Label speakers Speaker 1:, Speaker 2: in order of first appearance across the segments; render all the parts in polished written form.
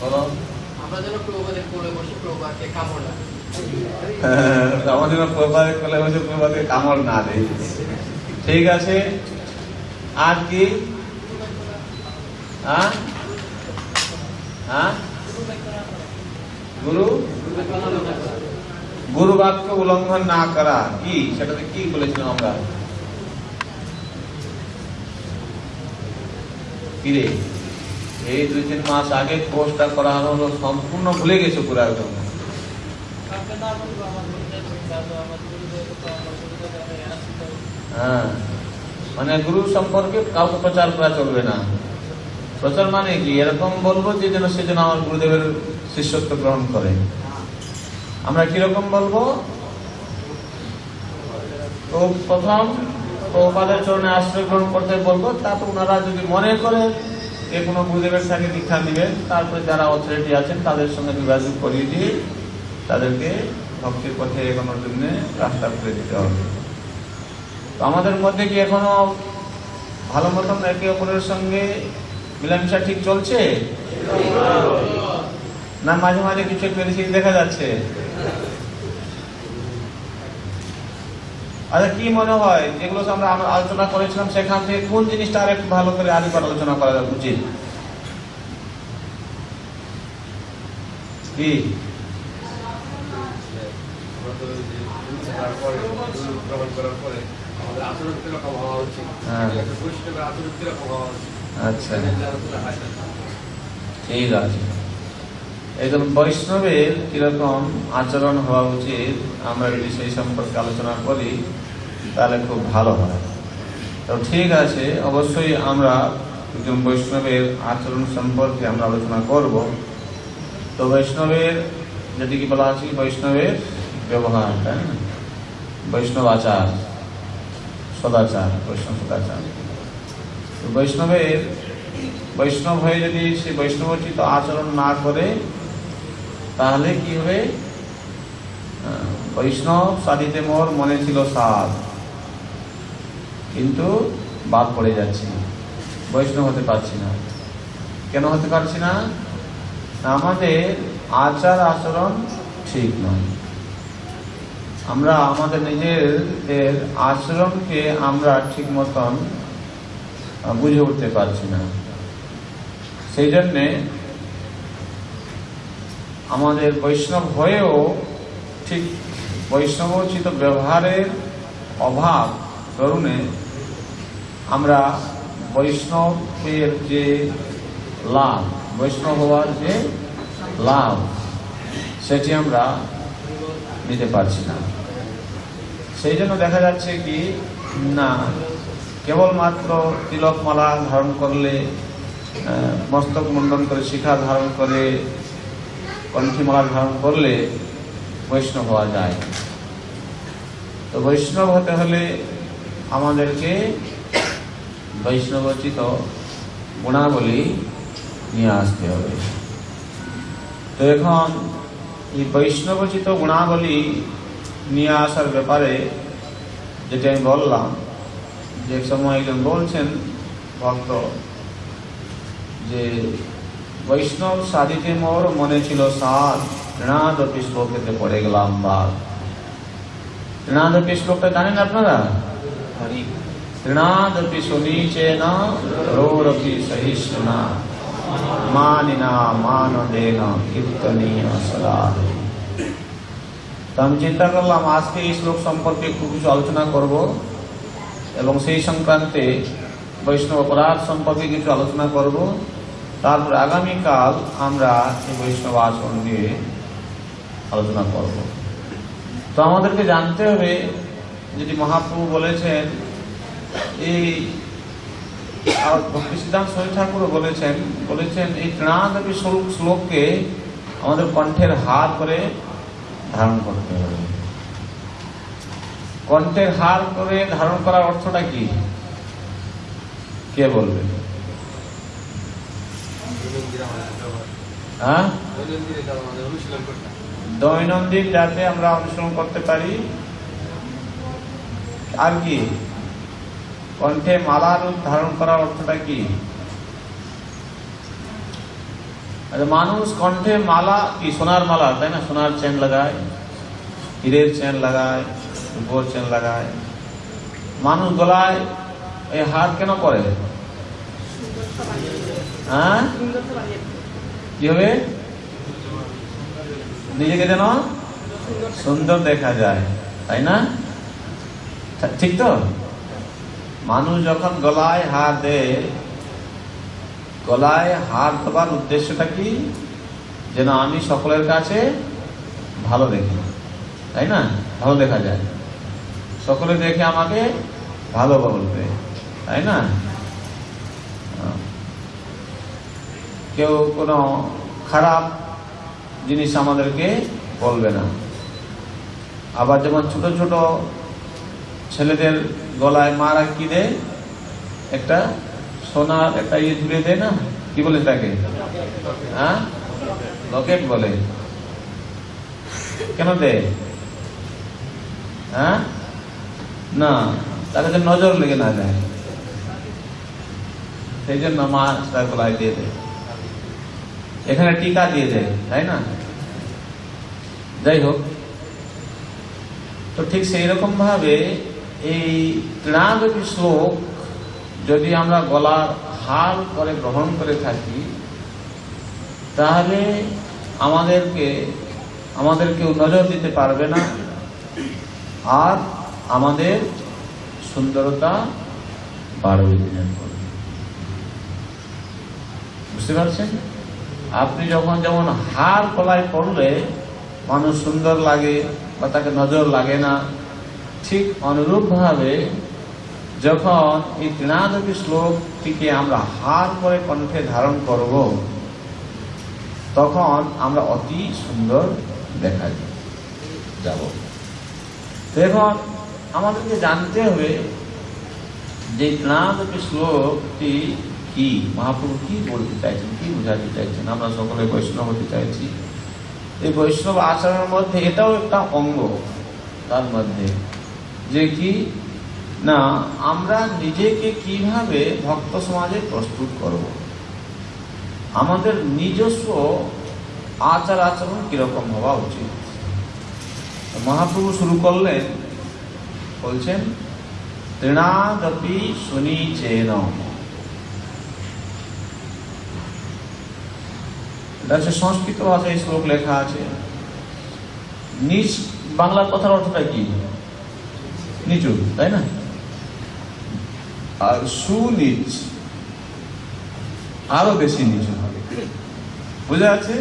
Speaker 1: বলো।
Speaker 2: আমরা যেন প্রভুদের কোলে বসে প্রভুকে কামড় না দিই।
Speaker 1: আমাদের প্রভাবের কোলে বসে প্রভাবে কামড় না দেয়। ঠিক আছে, আর কি? হ্যাঁ হ্যাঁ, গুরু বাক্য উল্লঙ্ঘন না করা, কি সেটাতে কি বলেছিলাম আমরা? কিরে, এই 2-3 মাস আগে কোর্সটা করা হলো, সম্পূর্ণ ভুলে গেছে পুরো একদম। হ্যাঁ, মানে গুরু সম্পর্কে কাউকে প্রচার করা চলবে না। প্রচার মানে কি, এরকম বলবো যে যেন সে যেন আমার গুরুদেবের শিষ্যত্ব গ্রহণ করে। আমরা কিরকম বলবো? তো প্রথম প্রভুপাদের চরণে আশ্রয় গ্রহণ করতে বলবো, তারপর ওনারা যদি মনে করে যে কোনো গুরুদেবের সাথে দীক্ষা দিবেন, তারপরে যারা অথরিটি আছেন তাদের সঙ্গে যোগাযোগ করিয়ে দিয়ে তাদেরকে ভক্তির পথে এগোনোর জন্য রাস্তা করে দিতে হবে। তো আমাদের মধ্যে কি এখনো ভালো মতন একে অপরের সঙ্গে মিলামিশা ঠিক চলছে না? মাঝে মাঝে কিছু পেরেছিস দেখা যাচ্ছে? আচ্ছা, কি মনে হয় যেগুলো আমরা আলোচনা করেছিলাম সেখান থেকে কোন জিনিসটা আর একটু ভালো করে আরেকবার আলোচনা করা উচিত? কি আচ্ছা, ঠিক আছে। একজন বৈষ্ণবের কিরকম আচরণ হওয়া উচিত আমরা যদি সেই সম্পর্কে আলোচনা করি তাহলে খুব ভালো হয়। তো ঠিক আছে, অবশ্যই আমরা একজন বৈষ্ণবের আচরণ সম্পর্কে আমরা আলোচনা করব। তো বৈষ্ণবের যেটি কি বলা আছে, বৈষ্ণবের ব্যবহার, তাই না? বৈষ্ণব আচার, সদাচার, বৈষ্ণব সদাচার। তো বৈষ্ণব হয়ে যদি সে বৈষ্ণবোচিত আচরণ না করে তাহলে কি হবে? বৈষ্ণব সাধিতে মোর মনে ছিল সাধ, কিন্তু বাদ পড়ে যাচ্ছি, বৈষ্ণব হতে পারছি না। কেন হতে পারছি না? আমাদের আচার আচরণ ঠিক নয়। আমরা আমাদের নিজেদের আচরণকে আমরা ঠিক মতন বুঝে উঠতে পারছি না। সেই জন্যে আমাদের বৈষ্ণব হয়েও ঠিক বৈষ্ণবোচিত ব্যবহারের অভাব কারণে আমরা বৈষ্ণবের যে লাভ, বৈষ্ণব হওয়ার যে লাভ, সেটি আমরা নিতে পারছি না। সেই জন্য দেখা যাচ্ছে কি না, কেবলমাত্র তিলক মালা ধারণ করলে, মস্তক মুন্ডন করে, শিখা ধারণ করে, কণ্ঠীমালা ধারণ করলে বৈষ্ণব হওয়া যায়। তো বৈষ্ণব হতে হলে আমাদেরকে বৈষ্ণবোচিত গুণাবলী নিয়ে আসতে হবে। তো এখন এই বৈষ্ণবোচিত গুণাবলী নিয়ে আসার ব্যাপারে যেটা আমি বললাম, যে এক সময় একজন বলছেন ভক্ত যে বৈষ্ণব সাধিতে মোর মনে ছিল সাধ, ঋণাদপি শ্লোকেতে পড়ে গেলাম বাদ। ঋণাদপি শ্লোকটা জানেন আপনারা? ঋণাদপি সুনীচেন রোরপি সহিষ্ণুনা মানিনা মানদেন কীর্তনীয় সদা। তো আমি চিন্তা করলাম আজকে এই শ্লোক সম্পর্কে একটু কিছু আলোচনা করব এবং সেই সংক্রান্তে বৈষ্ণব অপরাধ সম্পর্কে কিছু আলোচনা করব। তারপর আগামীকাল আমরা এই বৈষ্ণব আচরণ নিয়ে আলোচনা করব। তো আমাদেরকে জানতে হবে, যেটি মহাপ্রভু বলেছেন, এই ভক্তি সিদ্ধান্ত শরীর ঠাকুরও বলেছেন এই ত্রিনাদপি শ্লোককে আমাদের কণ্ঠের হার করে ধারণ করতে হবে। কণ্ঠের হার করে ধারণ করার অর্থটা কি, কে বলবে? দৈনন্দিন যাতে আমরা অনুশীলন করতে পারি। আর কি? কণ্ঠে মালার রূপ ধারণ করার অর্থটা কি? মানুষ কণ্ঠে মালা কি সোনার মালা, তাই না? সোনার চেন লাগায়, হীরের চেন লাগায়, রূপোর চেন লাগায়। মানুষ গলায় এই হার কেন পরে? হ্যাঁ, কি হবে? নিজেকে যেন সুন্দর দেখা যায়, তাই না? ঠিক তো? মানুষ যখন গলায় হার দেয়, গলায় হার দেওয়ার উদ্দেশ্যটা কি? যেন আমি সকলের কাছে ভালো দেখি, তাই না? ভালো দেখা যায়, সকলে দেখে আমাকে ভালো বলবে, তাই না? কেউ কোনো খারাপ জিনিস আমাদেরকে বলবে না। আবার যেমন ছোট ছোট ছেলেদের গলায় মারা কি দেয়? একটা সোনার একটা ইয়ে ঝুলিয়ে দেয় না, কি বলে তাকে? হ্যাঁ, লকেট বলে। কেন দেয়? হ্যাঁ, না, তাকে যে নজর লেগে না যায়, সেই জন্য মা তার গলায় দিয়ে দেয়। এখানে টিকা দিয়ে দেয়, তাই না? যাই হোক, তো ঠিক সেই রকম ভাবে এই তৃণাগতি শ্লোক যদি আমরা গলার হার করে গ্রহণ করে থাকি, তাহলে আমাদেরকেও নজর দিতে পারবে না, আর আমাদের সুন্দরতা বাড়বে দিনের পর। বুঝতে পারছেন? আপনি যখন যেমন হার গলায় পড়লে মানুষ সুন্দর লাগে বা তাকে নজর লাগে না, ঠিক অনুরূপ ভাবে যখন এই তৃণাগতি শ্লোকটিকে আমরা হার করে কণ্ঠে ধারণ করব, তখন আমরা অতি সুন্দর দেখা যাব। এখন আমাদেরকে জানতে হবে যে তৃণাগতি শ্লোকটি কি, মহাপ্রভু কি বলতে চাইছেন, কি বোঝাতে চাইছেন। আমরা সকলে বৈষ্ণব হতে চাইছি, এই বৈষ্ণব আচরণের মধ্যে এটাও একটা অঙ্গ তার মধ্যে, যে কি না আমরা নিজেকে কিভাবে ভক্ত সমাজে প্রস্তুত করব, আমাদের নিজস্ব আচার আচরণ কিরকম হওয়া উচিত। মহাপ্রভু শুরু করলেন, বলছেন তৃণাদপি সুনিচেন। এটা হচ্ছে সংস্কৃত ভাষায় শ্লোক লেখা আছে। নিচ বাংলার কথার অর্থটা কি? নিচু, তাই না? আর সুনিচ আরো বেশি নিচু হবে, বুঝা আছে?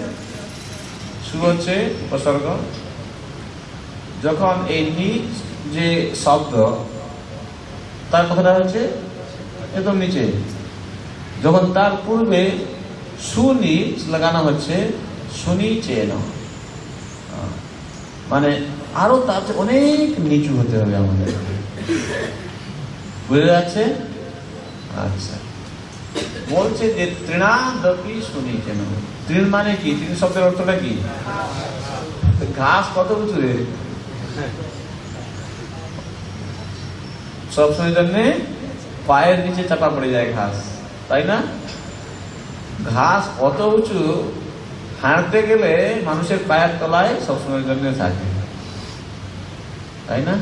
Speaker 1: সু হচ্ছে উপসর্গ, যখন এই নিচ যে শব্দ তার কথাটা হচ্ছে একদম নিচে, যখন তার পূর্বে সুনিচ লাগানো হচ্ছে সুনিচেন, মানে আরো তার অনেক নিচু হতে হবে আমাদের, বুঝে যাচ্ছে? আচ্ছা, বলছে যে তৃণাদপি সুনিচেন। তৃণ মানে কি? তৃণ শব্দের অর্থটা কি? ঘাস কত উঁচু রে, সবসময় জন্য পায়ের নিচে চাপা পড়ে যায় ঘাস, তাই না? ঘাস কত উঁচু, হাঁটতে গেলে মানুষের পায়ের তলায় সবসময়ের জন্য থাকে, তাই না?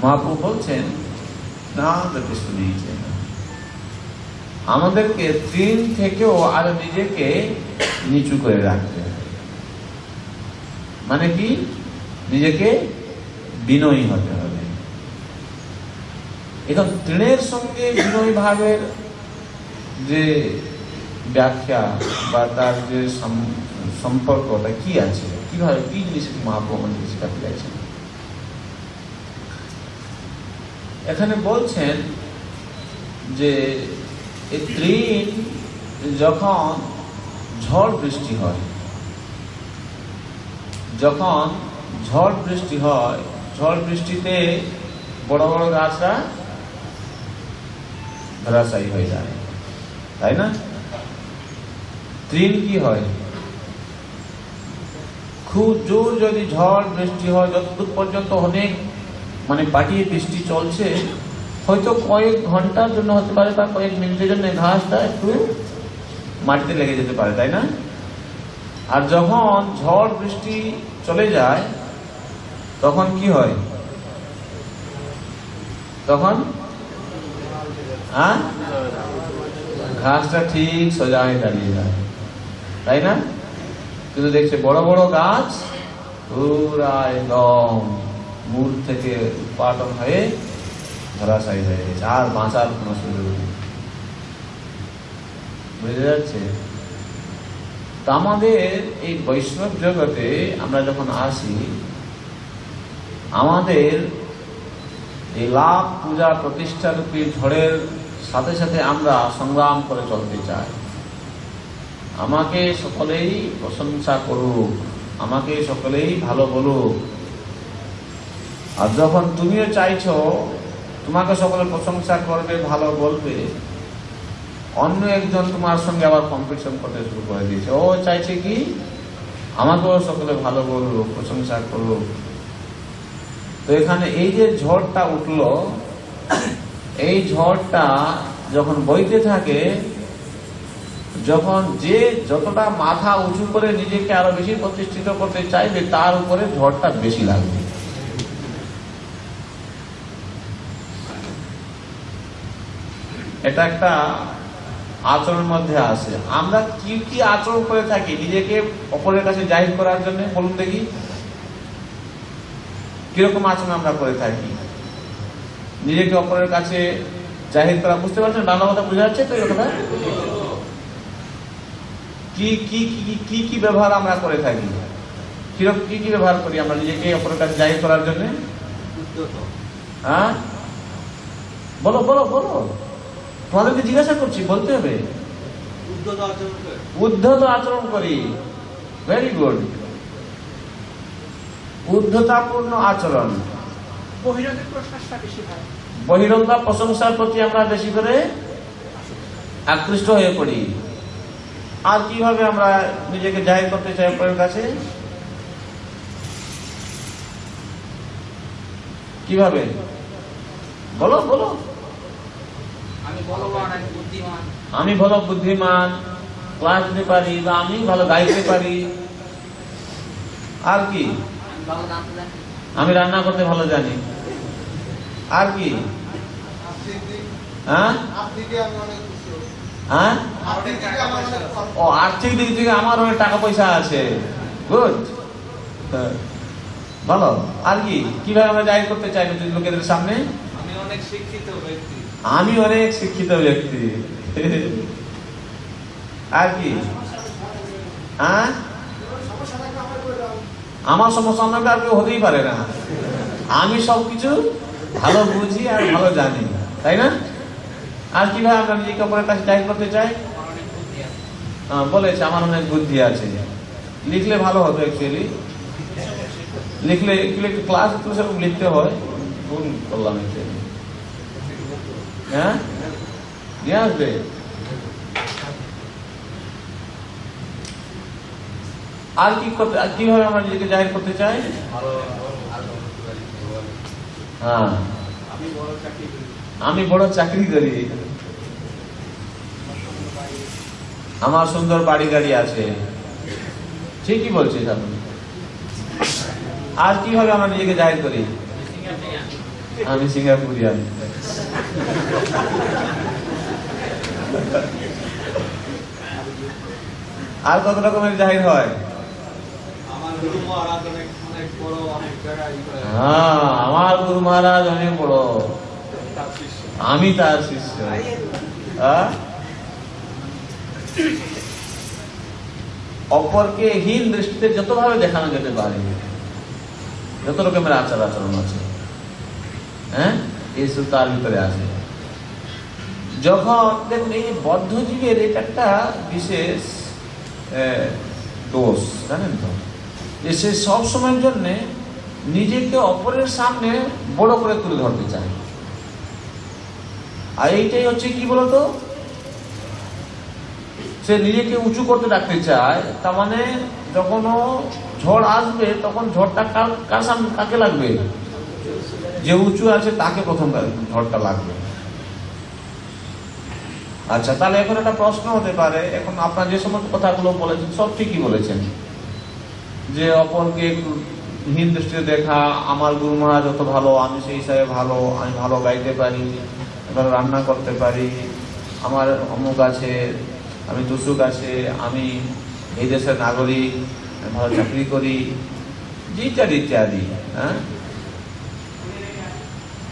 Speaker 1: মহাপ্রভু বলছেন না, শুনিয়েছেন আমাদেরকে তৃণ থেকেও আরো নিজেকে নিচু করে রাখতে, মানে কি? নিজেকে বিনয়ী হতে হবে। এখন তৃণের সঙ্গে বিনয়ী ভাবের যে ব্যাখ্যা বা তার যে সম্পর্কটা কি আছে, কিভাবে কি জিনিস মহাপ্রভু আমাদেরকে শেখাতে চাইছেন, এখানে বলছেন যে এই তৃণ যখন ঝড় বৃষ্টি হয়, যখন ঝড় বৃষ্টি হয়, ঝড় বৃষ্টিতে বড় বড় গাছরা ধরাশায়ী হয়ে যায়, তাই না? তৃণ কি হয়? খুব জোর যদি ঝড় বৃষ্টি হয়, যতদূর পর্যন্ত অনেক মানে পাটিয়ে বৃষ্টি চলছে, হয়তো কয়েক ঘন্টার জন্য হতে পারে বা কয়েক মিনিটের জন্য ঘাসটা একটু মাটিতে লেগে যেতে পারে, তাই না? আর যখন ঝড় বৃষ্টি চলে যায় তখন কি হয়? তখন ঘাসটা ঠিক সোজা হয়ে দাঁড়িয়ে যায়, তাই না? কিন্তু দেখছে বড় বড় গাছ পুরা একদম মূল থেকে উৎপাটন হয়ে ধরাশায়ী হয়ে গেছে, আর বাঁচার কোন সুযোগ নেই। বুঝে যাচ্ছে? তা আমাদের এই বৈষ্ণব জগতে আমরা যখন আসি, আমাদের এই লাভ পূজা প্রতিষ্ঠা রূপী ঝড়ের সাথে সাথে আমরা সংগ্রাম করে চলতে চাই। আমাকে সকলেই প্রশংসা করুক, আমাকে সকলেই ভালো বলুক। আর যখন তুমিও চাইছো তোমাকে সকলে প্রশংসা করবে, ভালো বলবে, অন্য একজন তোমার সঙ্গে আবার কম্পিটিশন করতে শুরু করে দিয়েছে। ও চাইছে কি আমাকেও সকলে ভালো বলুক, প্রশংসা করুক। তো এখানে এই যে ঝড়টা উঠলো, এই ঝড়টা যখন বইতে থাকে, যখন যে যতটা মাথা উঁচু করে নিজেকে আরো বেশি প্রতিষ্ঠিত করতে চাইবে, তার উপরে ঝড়টা বেশি লাগবে। এটা একটা আচরণের মধ্যে আসে। আমরা কি কি আচরণ করে থাকি নিজেকে অপরের কাছে জাহির করার জন্য, বলুন দেখি কিরকম আচরণ আমরা করে থাকি নিজেকে অপরের কাছে জাহির করা? বুঝতে পারছেন বাংলা কথা? বুঝা যাচ্ছে তো? এই কথা কি কি কি কি ব্যবহার আমরা করে থাকি? কিরকম কি কি ব্যবহার করি আমরা নিজেকে অপরের কাছে জাহির করার জন্য? হ্যাঁ, বলো বলো বলো, তোমাদেরকে জিজ্ঞাসা করছি, বলতে হবে। উদ্ধত আচরণ করি। ভেরি গুড, উদ্ধতাপূর্ণ আচরণ। বহিরঙ্গ প্রশংসার প্রতি আমরা বেশি করে আকৃষ্ট হয়ে পড়ি। আর কিভাবে আমরা নিজেকে জাহির করতে চাই অপরের কাছে? কিভাবে বলো বলো? আমি ভালো বুদ্ধিমান, ক্লাস দিতে পারি, বা আমি ভালো গাইতে পারি। আর কি? আমি রান্না করতে ভালো জানি। আর কি? হ্যাঁ হ্যাঁ, ও আর্থিক দিক থেকে আমার অনেক টাকা পয়সা আছে। গুড, ভালো। আর কি? কিভাবে আমরা জাহির করতে চাই লোকেদের সামনে? আমি অনেক শিক্ষিত ব্যক্তি। আর কি? হ্যাঁ, আমার সমস্যা আমাকে আর কেউ হতেই পারে না। আমি সবকিছু ভালো বুঝি আর ভালো জানি, তাই না? আর কিভাবে আমরা নিজেকে অপরের কাছে জাহির করতে চাই? বলেছে আমার অনেক বুদ্ধি আছে। লিখলে ভালো হতো, অ্যাকচুয়ালি লিখলে ক্লাস তো সেরকম লিখতে হয়। ভুল করলাম অ্যাকচুয়ালি। হ্যাঁ, নিয়ে আসবে। আর কি করতে, কিভাবে আমরা নিজেকে জাহির করতে চাই? হ্যাঁ, আমি বড় চাকরি করি, আমার সুন্দর বাড়ি গাড়ি আছে। ঠিকই বলছিস আপনি। আর কিভাবে আমরা নিজেকে জাহির করি? আমি সিঙ্গাপুরিয়ান। আর কত রকমের জাহির হয়? হ্যাঁ, আমার গুরু মহারাজ অনেক বড়, আমি তার শিষ্য। অপরকে হীন দৃষ্টিতে যতভাবে দেখানো যেতে পারে, যত রকমের আচার আচরণ আছে, হ্যাঁ, এই সব তার ভিতরে আছে। যখন দেখুন এই বদ্ধজীবের এটা একটা বিশেষ দোষ, জানেন তো, যে সে সব সময়ের জন্য নিজেকে অপরের সামনে বড় করে তুলে ধরতে চায়। আর এইটাই হচ্ছে কি বলতো, সে নিজেকে উঁচু করতে রাখতে চায়। তার মানে যখন ঝড় আসবে তখন ঝড়টা কার সামনে, কাকে লাগবে? যে উঁচু আছে তাকে প্রথম ঝড়টা লাগবে। আচ্ছা, তাহলে এখন একটা প্রশ্ন হতে পারে, এখন আপনার যে সমস্ত কথাগুলো বলেছেন সব ঠিকই বলেছেন, যে অপরকে একটু হীন দৃষ্টিতে দেখা, আমার গুরু মহারাজ যত ভালো, আমি সেই হিসাবে ভালো, আমি ভালো গাইতে পারি, ভালো রান্না করতে পারি, আমার অমুক আছে, আমি তুসুক আছে, আমি এই দেশের নাগরিক, আমি ভালো চাকরি করি, ইত্যাদি ইত্যাদি। হ্যাঁ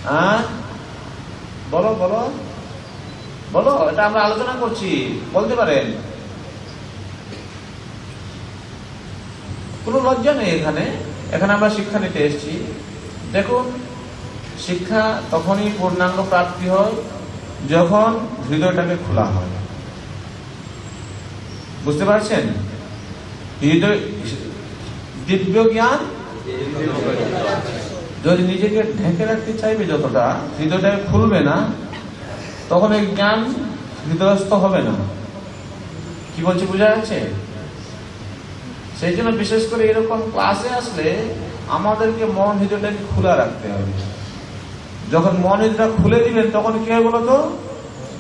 Speaker 1: হ্যাঁ, বলো বলো বলো, এটা আমরা আলোচনা করছি, বলতে পারেন, কোনো লজ্জা নেই এখানে। এখানে আমরা শিক্ষা নিতে এসেছি। দেখুন, শিক্ষা তখনই পূর্ণাঙ্গ প্রাপ্তি হয় যখন হৃদয়টাকে খোলা হয়। বুঝতে পারছেন? হৃদয় দিব্য জ্ঞান, যদি নিজেকে ঢেকে রাখতে চাইবে, যতটা হৃদয়টাকে খুলবে না, তখন এই জ্ঞান হৃদয়স্থ হবে না। কি বলছি বোঝা যাচ্ছে? সেই জন্য বিশেষ করে এরকম ক্লাসে আসলে আমাদেরকে মন হৃদয়টাকে খোলা রাখতে হবে। যখন মন হৃদয়টা খুলে দিবেন, তখন কি হবে বলতো,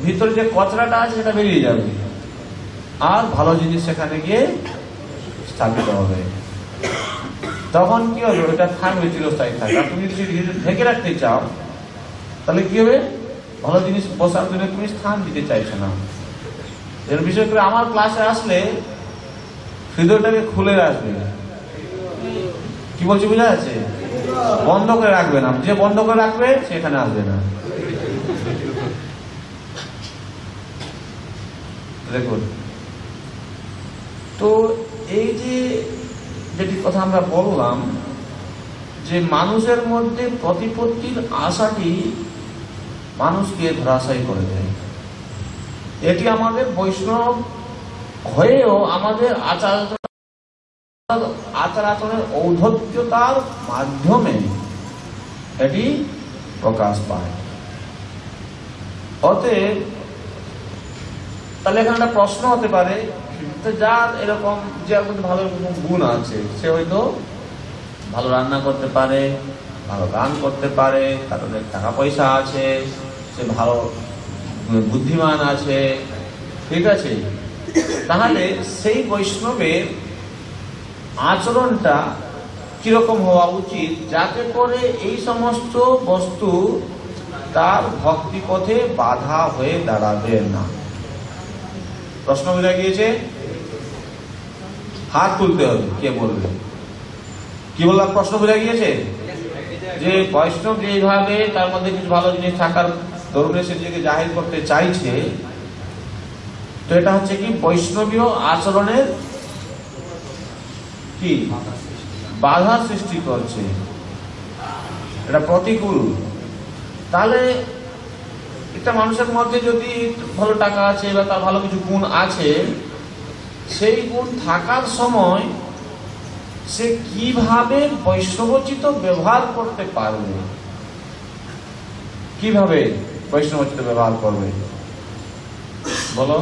Speaker 1: ভিতরে যে কচরাটা আছে সেটা বেরিয়ে যাবে, আর ভালো জিনিস সেখানে গিয়ে স্থাপিত হবে। তখন কি হবে, ওইটা থাকবে, চিরস্থায়ী থাকবে। আর তুমি যদি ঢেকে রাখতে চাও, তাহলে কি হবে, ভালো জিনিস বসার জন্য তুমি স্থান দিতে চাইছো না। এর বিশেষ করে আমার ক্লাসে আসলে হৃদয়টাকে খুলে রাখবে। কি বলছি বোঝা যাচ্ছে? বন্ধ করে রাখবে না, যে বন্ধ করে রাখবে সেখানে আসবে না। দেখুন, তো এই যে যেটি কথা আমরা বললাম, যে মানুষের মধ্যে প্রতিপত্তির আশাটি মানুষকে ধরাশায়ী করে দেয়। এটি আমাদের বৈষ্ণব হয়েও আমাদের আচার আচরণের ঔদ্ধত্যতার মাধ্যমে এটি প্রকাশ পায়। অতএব তাহলে এখানে একটা প্রশ্ন হতে পারে, যার এরকম, যার মধ্যে ভালো গুণ আছে, সে হয়তো ভালো রান্না করতে পারে, ভালো গান করতে পারে, তার অনেক টাকা পয়সা আছে, সে ভালো বুদ্ধিমান আছে, ঠিক আছে, তাহলে সেই বৈষ্ণবের আচরণটা কিরকম হওয়া উচিত, যাতে করে এই সমস্ত বস্তু তার ভক্তি পথে বাধা হয়ে দাঁড়াবে না। প্রশ্ন বোঝা গিয়েছে? হাত তুলতে হবে, কে বলবে? কি বললাম? প্রশ্ন বোঝা গিয়েছে? যে বৈষ্ণব যেভাবে তার মধ্যে কিছু ভালো জিনিস থাকার দরুনে সে নিজেকে জাহির করতে চাইছে, তো এটা হচ্ছে কি বৈষ্ণবীয় আচরণের কি বাধা সৃষ্টি করছে, এটা প্রতিকূল। তাহলে একটা মানুষের মধ্যে যদি ভালো টাকা আছে বা তার ভালো কিছু গুণ আছে, সেই গুণ থাকার সময় সে কিভাবে বৈষ্ণবোচিত ব্যবহার করতে পারবে, কিভাবে বৈষ্ণবোচিত ব্যবহার করবে বলো?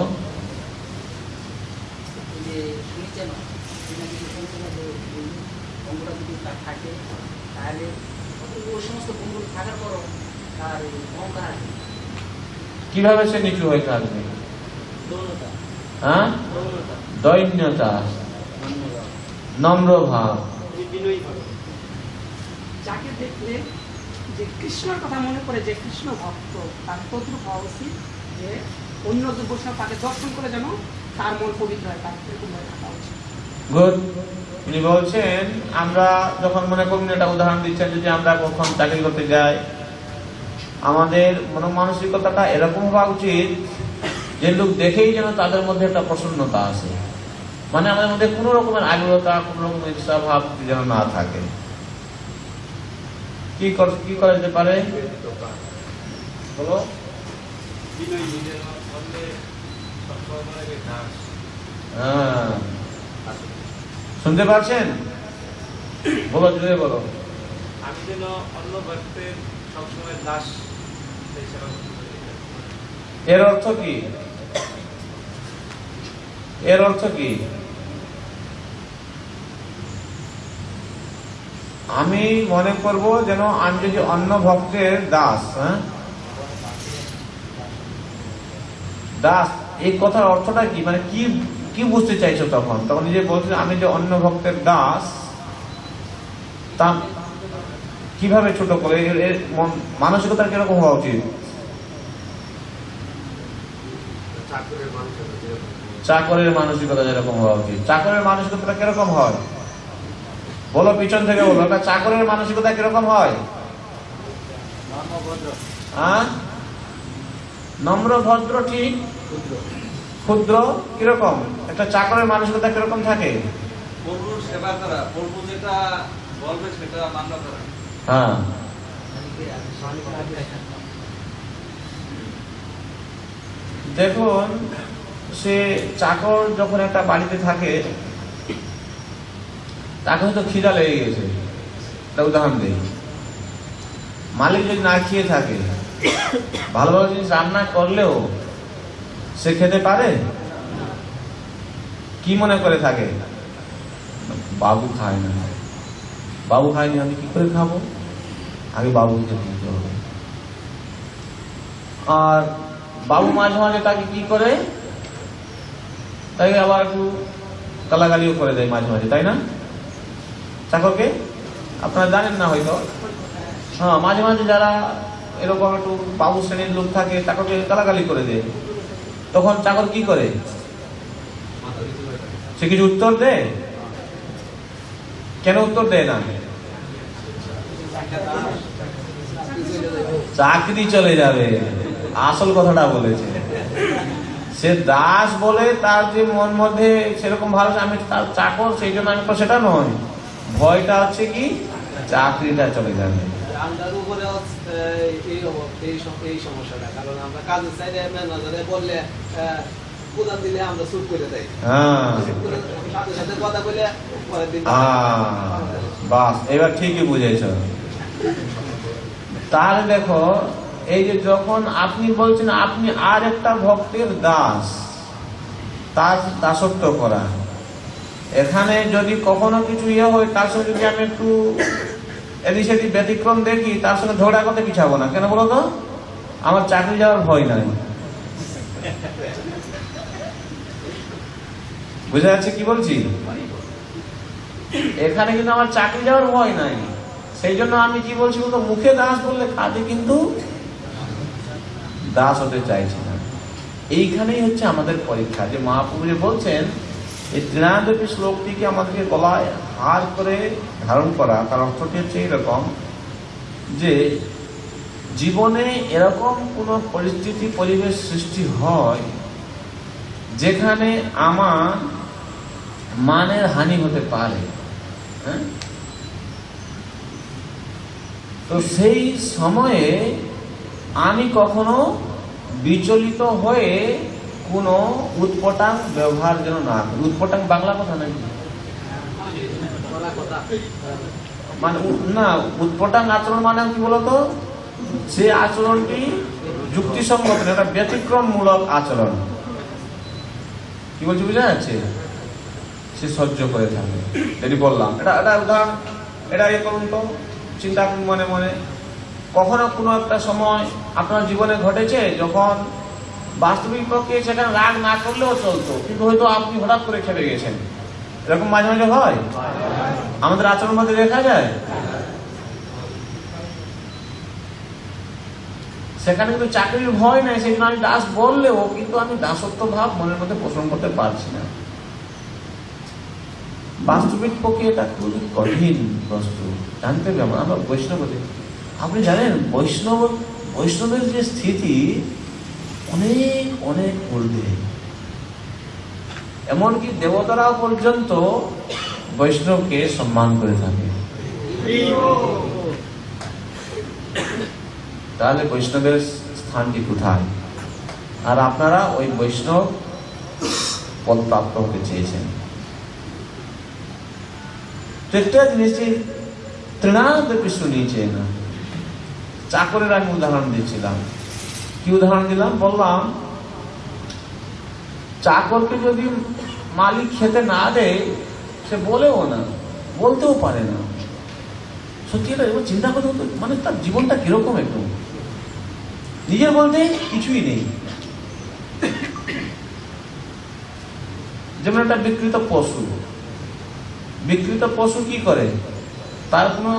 Speaker 1: কিভাবে সে নিচু হয়ে থাকবে? হ্যাঁ, দৈন্যতা, নম্র ভাব।
Speaker 3: যাকে দেখলে যে কৃষ্ণের কথা মনে করে, যে কৃষ্ণ ভক্ত, তার তদ্রূপ হওয়া উচিত, যে অন্য যে বৈষ্ণব তাকে দর্শন করে যেন তার মন পবিত্র হয়, তার এরকম থাকা উচিত।
Speaker 1: গুড। উনি বলছেন, আমরা যখন মনে করুন, একটা উদাহরণ দিচ্ছেন, যদি আমরা কখন চাকরি করতে যাই, আমাদের মনমানসিকতাটা এরকম হওয়া উচিত যে লোক দেখেই যেন তাদের মধ্যে একটা প্রসন্নতা আসে, মানে আমাদের মধ্যে কোন রকমের আগ্রহতা, কোন রকমের ঈর্ষাভাব যেন না থাকে। কি করা যেতে পারে বলো? হ্যাঁ, শুনতে পাচ্ছেন? বলো, জুড়ে বলো।
Speaker 4: আমি যেন অন্য ভক্তের সবসময় দাস।
Speaker 1: এর অর্থ কি? এর অর্থ কি? আমি মনে করব যেন আমি যদি অন্য ভক্তের দাস, দাস, এই কথার অর্থটা কি, মানে কি কি বুঝতে চাইছো? তখন তখন নিজে বলছে আমি যে অন্য ভক্তের দাস, তা কিভাবে ছোট করে? এর মানসিকতা কিরকম হওয়া উচিত? চাকরের মানসিকতা যেরকম হওয়া উচিত। চাকরের মানসিকতা কিরকম হয় বলো, পিছন থেকে বলো। একটা চাকরের মানসিকতা কিরকম হয়? নম্র, ভদ্র, ঠিক। ক্ষুদ্র কিরকম? একটা চাকরের মানসিকতা কিরকম থাকে?
Speaker 4: প্রভুর সেবা করা, প্রভু যেটা বলবে সেটা মান্য করা।
Speaker 1: হ্যাঁ, দেখুন, সে চাকর যখন একটা বাড়িতে থাকে, তাকে হয়তো খিদা লেগে গেছে, একটা উদাহরণ দিই। মালিক যদি না খেয়ে থাকে, ভালো ভালো জিনিস রান্না করলেও সে খেতে পারে? কি মনে করে থাকে? বাবু খায় না, বাবু খায়নি, আমি কি করে খাবো? আগে বাবুকে দিতে হবে। আর বাবু মাঝে মাঝে তাকে কি করে, তাকে আবার একটু গালাগালিও করে দেয় মাঝে মাঝে, তাই না? চাকরকে আপনারা জানেন না হয়তো। হ্যাঁ, মাঝে মাঝে যারা এরকম একটু বাবু শ্রেণীর লোক থাকে, চাকরকে গালাগালি করে দেয়। তখন চাকর কি করে? সে কিছু উত্তর দেয়? কেন উত্তর দেয় না? চাকরি চলে যাবে, আসল কথাটা বলেছে। সে দাস বলে তার যে মন মধ্যে সেরকম ভালো, আমি তার চাকর, সেই জন্য আমি, সেটা নয়। ভয়টা হচ্ছে কি, চাকরিটা চলে যাবে।
Speaker 5: আমরার উপরে এই সমস্যাটা, কারণ আমরা কাজের চাইলে ম্যানেজারে বললে প্রধান দিলে আমরা চুপ করে দেয়। সাথে সাথে কথা বলে পরের দিন।
Speaker 1: বাস, এবার ঠিকই বুঝেছ। তাহলে দেখো, এই যে যখন আপনি বলছেন আপনি আর একটা ভক্তের দাস, তার দাসত্ব করা, এখানে যদি কখনো কিছু ইয়ে হয়, তার সঙ্গে যদি আমি একটু এদিক সেদিক ব্যতিক্রম দেখি, তার সঙ্গে ঝগড়া করতে পিছাবো না। কেন বলো তো? আমার চাকরি যাওয়ার ভয় নাই। বুঝা যাচ্ছে কি বলছি? এখানে কিন্তু আমার চাকরি যাওয়ার ভয় নাই। সেই জন্য আমি কি বলছি বলতো, মুখে দাস বললে কাজে কিন্তু দাস হতে চাইছি না। এইখানেই হচ্ছে আমাদের পরীক্ষা। যে মহাপ্রভু যে বলছেন এই ত্রিনাদেবী শ্লোকটিকে আমাদেরকে গলায় হার করে ধারণ করা, তার অর্থটি হচ্ছে এইরকম যে জীবনে এরকম কোন পরিস্থিতি, পরিবেশ সৃষ্টি হয় যেখানে আমার মানের হানি হতে পারে, হ্যাঁ, তো সেই সময়ে আমি কখনো বিচলিত হয়ে কোন উৎপটাং ব্যবহার যেন না করি। উৎপটাং বাংলা কথা নাকি? মানে না, উৎপটাং আচরণ মানে কি বলতো, সে আচরণটি যুক্তিসঙ্গত, একটা ব্যতিক্রমমূলক আচরণ। কি বলছি বুঝা যাচ্ছে? সে সহ্য করে থাকে। যদি বললাম এটা উদাহরণ, এটা ইয়ে করুন তো, চিন্তা করুন মনে মনে। কখনো কোনো একটা সময় আপনার জীবনে ঘটেছে যখন বাস্তবিক পক্ষে সেখানে রাগ না করলেও চলতো, কিন্তু হয়তো আপনি হঠাৎ করে খেপে গেছেন। এরকম মাঝে মাঝে হয়, আমাদের আচরণ মধ্যে দেখা যায়। সেখানে কিন্তু চাকরির ভয় নাই, সেই জন্য আমি দাস বললেও কিন্তু আমি দাসত্ব ভাব মনের মধ্যে পোষণ করতে পারছি না। বাস্তবিক পক্ষে এটা খুবই কঠিন বস্তু, জানতে হবে। আমরা বৈষ্ণব, আপনি জানেন বৈষ্ণবের যে স্থিতি অনেক অনেক ঊর্ধ্বে, এমনকি দেবতারাও পর্যন্ত বৈষ্ণবকে সম্মান করে থাকে। তাহলে বৈষ্ণবের স্থানটি কোথায়? আর আপনারা ওই বৈষ্ণব পদ প্রাপ্ত হতে চেয়েছেন। একটা জিনিসটি তৃণাদেবী শুনিয়েছে না। চাকরের আমি উদাহরণ দিচ্ছিলাম। কি উদাহরণ দিলাম? বললাম চাকরকে যদি মালিক খেতে না দেয়, সে বলেও না, বলতেও পারে না। সত্যি এটা এবার চিন্তা করতে হতো, মানে তার জীবনটা কিরকম, একটু নিজের বলতে কিছুই নেই। যেমন একটা বিকৃত পশু কি করে? তার কোনো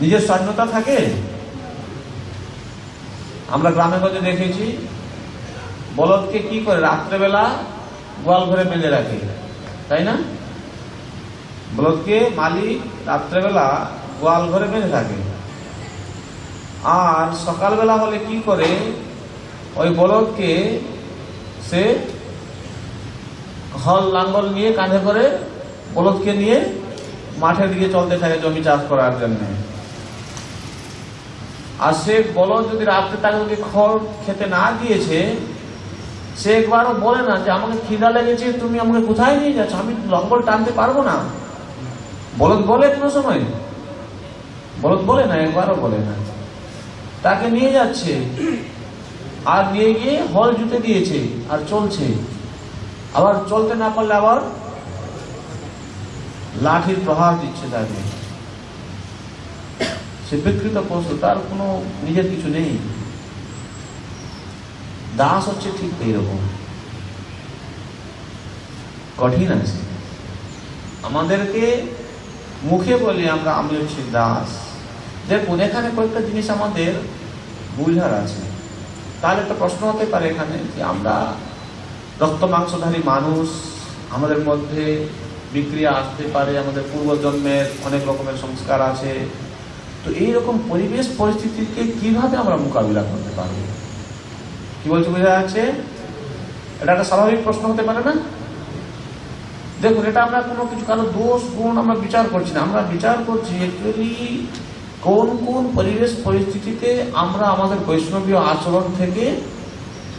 Speaker 1: নিজের স্বাধীনতা থাকে? আমরা গ্রামে গঞ্জে দেখেছি বলদকে কি করে, রাত্রেবেলা গোয়াল ঘরে বেঁধে রাখে, তাই না? বলদকে মালিক রাত্রেবেলা গোয়াল ঘরে বেঁধে থাকে, আর সকালবেলা হলে কি করে, ওই বলদকে সে হল লাঙ্গল নিয়ে কাঁধে করে বলদকে নিয়ে মাঠের দিকে চলতে থাকে জমি চাষ করার জন্য। আর সে বলদ যদি রাত্রে তাকে যদি খড় খেতে না দিয়েছে, সে একবারও বলে না যে আমাকে খিদা লেগেছে, তুমি আমাকে কোথায় নিয়ে যাচ্ছ, আমি লঙ্গল টানতে পারবো না। বলদ বলে কোনো সময়? বলদ বলে না, একবারও বলে না। তাকে নিয়ে যাচ্ছে, আর নিয়ে গিয়ে হল জুতে দিয়েছে আর চলছে। আবার চলতে না পারলে আবার লাঠির প্রহার দিচ্ছে তাকে। সে বিকৃত পশু, তার কোনো নিজের কিছু নেই। দাস হচ্ছে ঠিক এইরকম, কঠিন আছে। আমাদেরকে মুখে বলি আমরা আমি হচ্ছি দাস। দেখুন এখানে কয়েকটা জিনিস আমাদের বুঝার আছে। তাহলে একটা প্রশ্ন হতে পারে এখানে যে আমরা রক্ত মাংসধারী মানুষ, আমাদের মধ্যে বিক্রিয়া আসতে পারে, আমাদের পূর্বজন্মের অনেক রকমের সংস্কার আছে, তো এইরকম পরিবেশ পরিস্থিতিকে কিভাবে আমরা মোকাবিলা করতে পারবো? কি বলছি বোঝা যাচ্ছে? এটা একটা স্বাভাবিক প্রশ্ন হতে পারে না? দেখুন এটা আমরা কোনো কিছু কারো দোষ গুণ আমরা বিচার করছি না, আমরা বিচার করছি অ্যাকচুয়ালি কোন কোন পরিবেশ পরিস্থিতিতে আমরা আমাদের বৈষ্ণবীয় আচরণ থেকে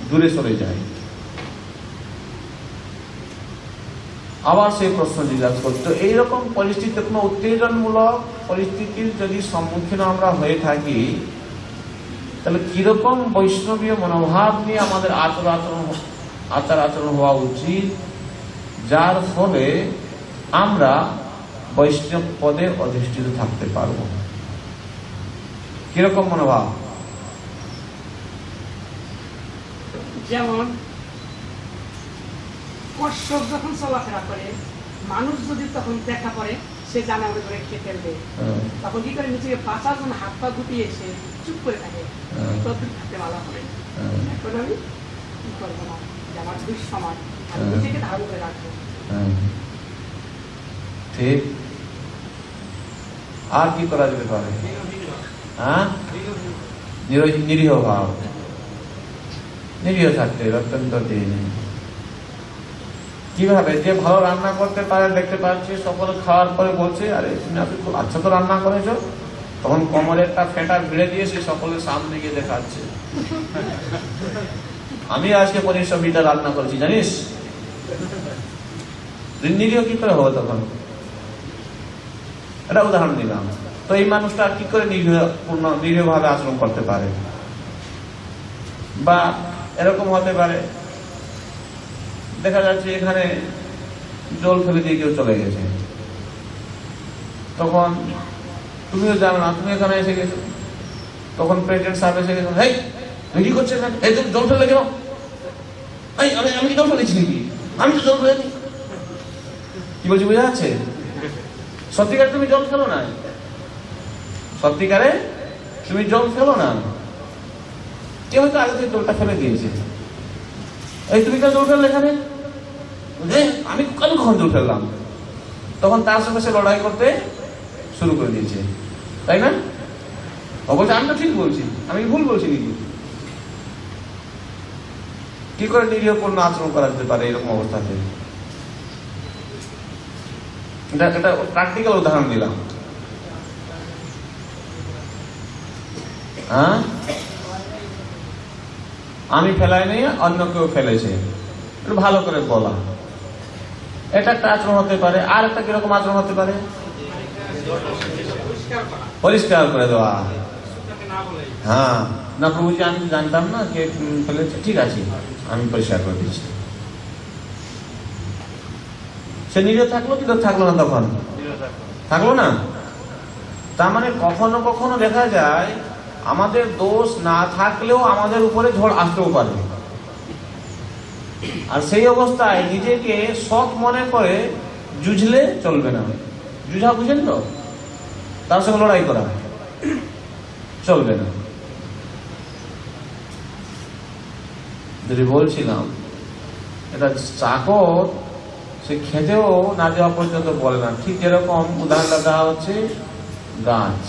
Speaker 1: দূরে সরে যাই। আবার সেই প্রশ্ন জিজ্ঞাসা করছি, তো এইরকম পরিস্থিতি, কোনো উত্তেজনমূলক পরিস্থিতির যদি সম্মুখীন আমরা হয়ে থাকি, তাহলে কিরকম বৈষ্ণবীয় মনোভাব নিয়ে আমাদের আচার আচরণ হওয়া উচিত, যার ফলে আমরা বৈষ্ণব পদে অধিষ্ঠিত থাকতে পারব? কিরকম মনোভাব?
Speaker 3: যেমন কশ্যপ যখন চলাফেরা করে, মানুষ যদি তখন দেখা করে, সে জানে আমাদের ধরে খেয়ে ফেলবে, তখন কি করে নিজেকে বাঁচার জন্য হাত পা গুটিয়ে এসে চুপ করে থাকে, থাকতে ভালো করে। এখন আমি কি করবো না, যে আমার দুঃসময়, আমি নিজেকে ধারণ করে রাখবো।
Speaker 1: ঠিক। আর কি করা যেতে পারে? নিরীহ ভাব, নিরীহ থাকতে অত্যন্ত দিন। কিভাবে? যে ভালো রান্না করতে পারে, দেখতে পাচ্ছি সকলে খাওয়ার পরে বলছে, আরে তুমি আপনি খুব আচ্ছা তো রান্না করেছো, তখন কোমরে একটা ফেটা ভিড়ে দিয়ে সে সকলের সামনে গিয়ে দেখাচ্ছে, আমি আজকে 1500 মিটার রান্না করেছি জানিস। নিরীহ কি করে হবে তখন? এটা উদাহরণ দিলাম। তো এই মানুষটা কি করে নিরীহ ভাবে আচরণ করতে পারে? বা এরকম হতে পারে, দেখা যাচ্ছে এখানে জল ফেলে দিয়ে কেউ চলে গেছে, তখন তুমিও জানো না, তুমি এখানে এসে গেছো, তখন প্রেসিডেন্ট সাহেব এসে গেছো, হেই তুমি কি করছো এখানে, এই জল ফেলে কেন? আমি কি জল ফেলেছি নাকি? আমি তো জল ফেলেছি। কি বলছি বোঝা যাচ্ছে? সত্যিকারে তুমি জল ফেলো না, সত্যিকারে তুমি জল ফেলো না, কেউ হয়তো আগে থেকে জলটা ফেলে দিয়েছে। এই তুমি কেন জল ফেললে এখানে? আমি কখন জল ফেললাম? তখন তার সঙ্গে সে লড়াই করতে শুরু করে দিয়েছে, তাই না? অবশ্যই আমি তো ঠিক বলছি, আমি ভুল বলছি নাকি? কি করে নিরীহপূর্ণ আচরণ করা যেতে পারে এরকম অবস্থাতে? এটা প্র্যাকটিক্যাল উদাহরণ দিলাম। আমি ফেলাই নেই, অন্য কেউ ফেলেছে, একটু ভালো করে বলা, এটা একটা আচরণ হতে পারে। আর একটা কিরকম আচরণ হতে পারে? পরিষ্কার করে দেওয়া। হ্যাঁ, না প্রভুজি আমি জানতাম না কে ফেলেছে, ঠিক আছে আমি পরিষ্কার করে দিচ্ছি। সে নিজে থাকলো কি থাকলো না? তখন থাকলো না। তার মানে কখনো কখনো দেখা যায় আমাদের দোষ না থাকলেও আমাদের উপরে ঝড় আসতেও পারে। আর সেই অবস্থায় নিজেকে সৎ মনে করে যুঝলে চলবে না। যুঝা বুঝেন তো? তার সঙ্গে লড়াই করা চলবে না। যদি বলছিলাম এটা চাকর সে খেতেও না যাওয়া পর্যন্ত বলে না, ঠিক যেরকম উদাহরণটা দেওয়া হচ্ছে গাছ।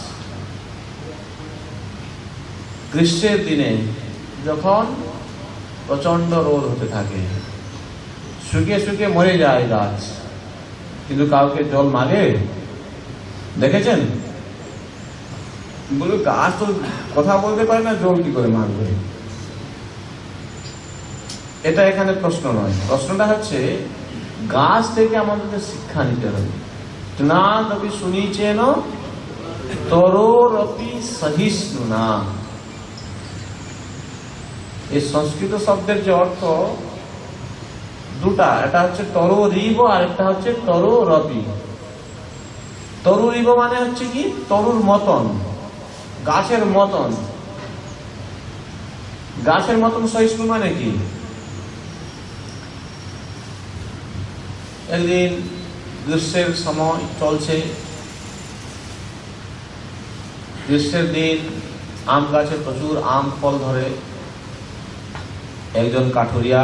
Speaker 1: গ্রীষ্মের দিনে যখন প্রচন্ড রোদ হতে থাকে, শুকিয়ে শুকিয়ে মরে যায় গাছ, কিন্তু কাউকে জল মাগে দেখেছেন? বলে গাছ তো কথা বলতে পারে না, জল কি করে মারবে? এটা এখানে প্রশ্ন নয়। প্রশ্নটা হচ্ছে গাছ থেকে আমাদের শিক্ষা নিতে হবে। না তবে শুনিছেন তরোরপি সহিষ্ণুনা। এই সংস্কৃত শব্দের যে অর্থ দুটা, এটা হচ্ছে তরোরিব আর একটা হচ্ছে তরোরপি। তরুরিব মানে হচ্ছে কি তরুর মতন, গাছের মতন। গাছের মতন সহিষ্ণু মানে কি? একদিন গ্রীষ্মের সময় চলছে, গ্রীষ্মের দিন আম গাছে প্রচুর আম ফল ধরে। একজন কাঠুরিয়া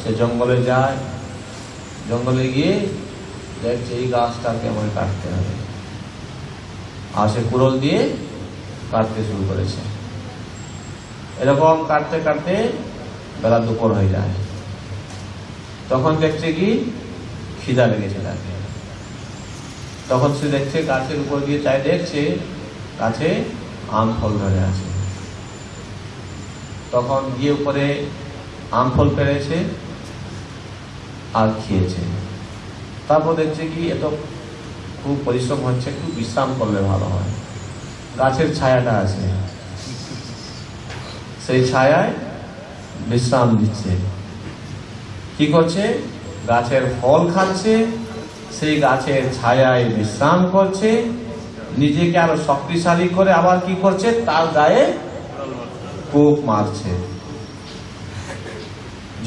Speaker 1: সে জঙ্গলে যায়, জঙ্গলে গিয়ে দেখছে এই গাছটাকে আমাকে কাটতে হবে, আর সে কুড়োল দিয়ে কাটতে শুরু করেছে। এরকম কাটতে কাটতে বেলা দুপুর হয়ে যায়। তখন দেখছে কি খিদা লেগেছে তাকে। তখন সে দেখছে গাছের উপর দিয়ে চাই, দেখছে গাছে আম ফল ধরে আছে। তখন গিয়ে উপরে আম ফল পেরেছে আর খেয়েছে। তারপর দেখছে কি এত খুব পরিশ্রম হচ্ছে, একটু বিশ্রাম করলে ভালো হয়। গাছের ছায়াটা আছে, সেই ছায়ায় বিশ্রাম দিচ্ছে। কি করছে? গাছের ফল খাচ্ছে, সেই গাছের ছায়ায় বিশ্রাম করছে, নিজেকে আরো শক্তিশালী করে আবার কি করছে? তার গায়ে কোপ মারছে।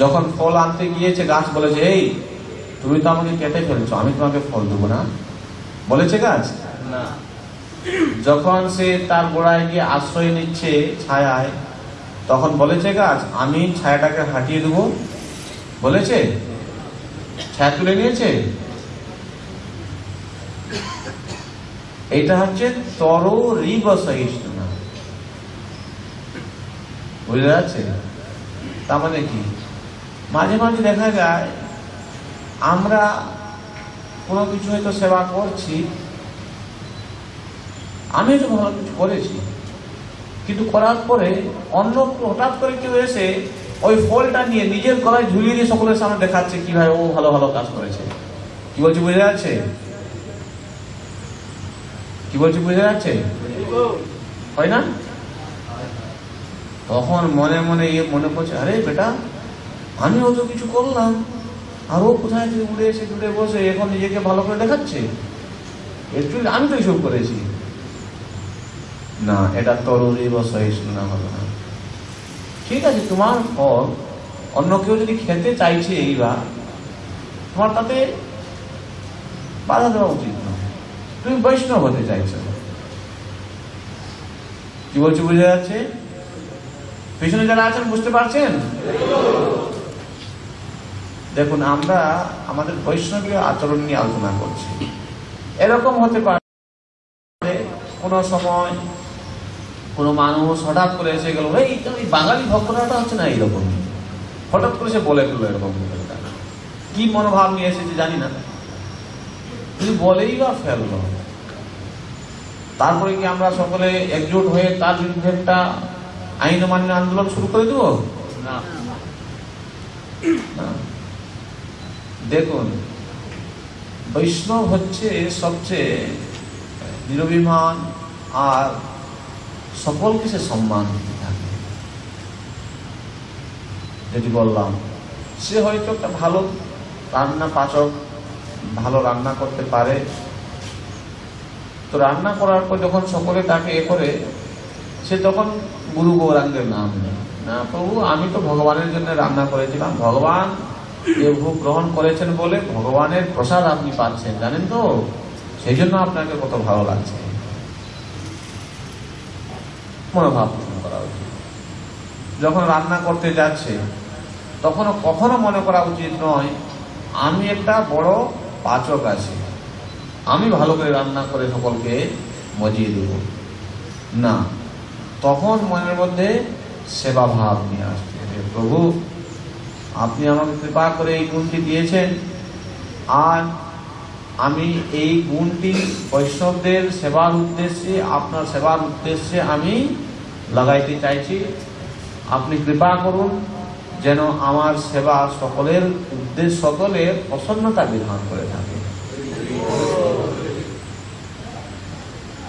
Speaker 1: যখন ফল আনতে গিয়েছে গাছ বলেছে, এই তুমি তো আমাকে কেটে ফেলছো, আমি তোমাকে ফল দেবো না, বলেছে গাছ না। যখন সে তার গোড়ায় গিয়ে আশ্রয় নিচ্ছে ছায়ায়, তখন বলেছে গাছ আমি ছায়াটাকে হাঁটিয়ে দেবো, বলেছে? ছায়া তুলে নিয়েছে। এটা হচ্ছে তরোরিব সহিষ্ণুনা। বুঝে যাচ্ছে? তার মানে কি মাঝে মাঝে দেখা যায় আমরা কোনো কিছু হয়তো সেবা করছি, আমি তো ভালো কিছু করেছি, কিন্তু করার পরে অন্য হঠাৎ করে কেউ এসে ওই ফলটা নিয়ে নিজের গলায় ঝুলিয়ে দিয়ে সকলের সামনে দেখাচ্ছে কিভাবে ও ভালো ভালো কাজ করেছে। কি বলছি বুঝে যাচ্ছে? কি বলছি বুঝে যাচ্ছে? হয় না? তখন মনে মনে মনে করছে, আরে বেটা আমি অত কিছু করলাম, আর ও কোথায় থেকে উড়ে এসে জুড়ে বসে এখন নিজেকে ভালো করে দেখাচ্ছে। একচুয়ালি আমি তো এইসব করেছি না। এটা তরুরিব সহিষ্ণুনা হলো না। ঠিক আছে, তোমার ফল অন্য কেউ যদি খেতে চাইছে, এইবার তোমার তাতে বাধা দেওয়া উচিত নয়। তুমি বৈষ্ণব হতে চাইছো। কি বলছি বুঝে যাচ্ছে? পিছনে যারা আছেন বুঝতে পারছেন? দেখুন, আমরা আমাদের বৈষ্ণবীয় আচরণ নিয়ে আলোচনা করছি। এরকম হতে পারে কোন সময় কোন মানুষ হঠাৎ করে এসে গেল, এই বাঙালি ভক্তটা হচ্ছে না, এইরকম হঠাৎ করে সে বলে ফেললো। এরকম কি মনোভাব নিয়ে এসেছে জানি না, যদি বলেই বা ফেললো, তারপরে কি আমরা সকলে একজোট হয়ে তার বিরুদ্ধে একটা আইন অমান্য আন্দোলন শুরু করে দেব? না। দেখুন, বৈষ্ণব হচ্ছে সবচেয়ে নিরভিমান আর সকলকে সে সম্মান দিতে থাকে। যেটি বললাম, সে হয়তো একটা ভালো রান্না পাচক, ভালো রান্না করতে পারে, তো রান্না করার পর যখন সকলে তাকে এ করে, সে তখন গুরু গৌরাঙ্গের নাম নেয় না। প্রভু আমি তো ভগবানের জন্য রান্না করেছিলাম, ভগবান এ ভোগ গ্রহণ করেছেন বলে ভগবানের প্রসাদ আপনি পাচ্ছেন, জানেন তো, সেই জন্য আপনাকে কত ভালো লাগছে। মনোভাব পোষণ করা উচিত। যখন রান্না করতে যাচ্ছে তখন কখনো মনে করা উচিত নয় আমি একটা বড় পাচক আছি, আমি ভালো করে রান্না করে সকলকে মজিয়ে দেব না। তখন মনের মধ্যে সেবা ভাব নিয়ে আসছে, প্রভু আপনি আমাকে কৃপা করে এই গুণটি দিয়েছেন, আর আমি এই গুণটি বৈষ্ণবদের সেবার উদ্দেশ্যে, আপনার সেবার উদ্দেশ্যে আমি লাগাইতে চাইছি। আপনি কৃপা করুন যেন আমার সেবা সকলের উদ্দেশ্য, সকলের প্রসন্নতা বিধান করে থাকে।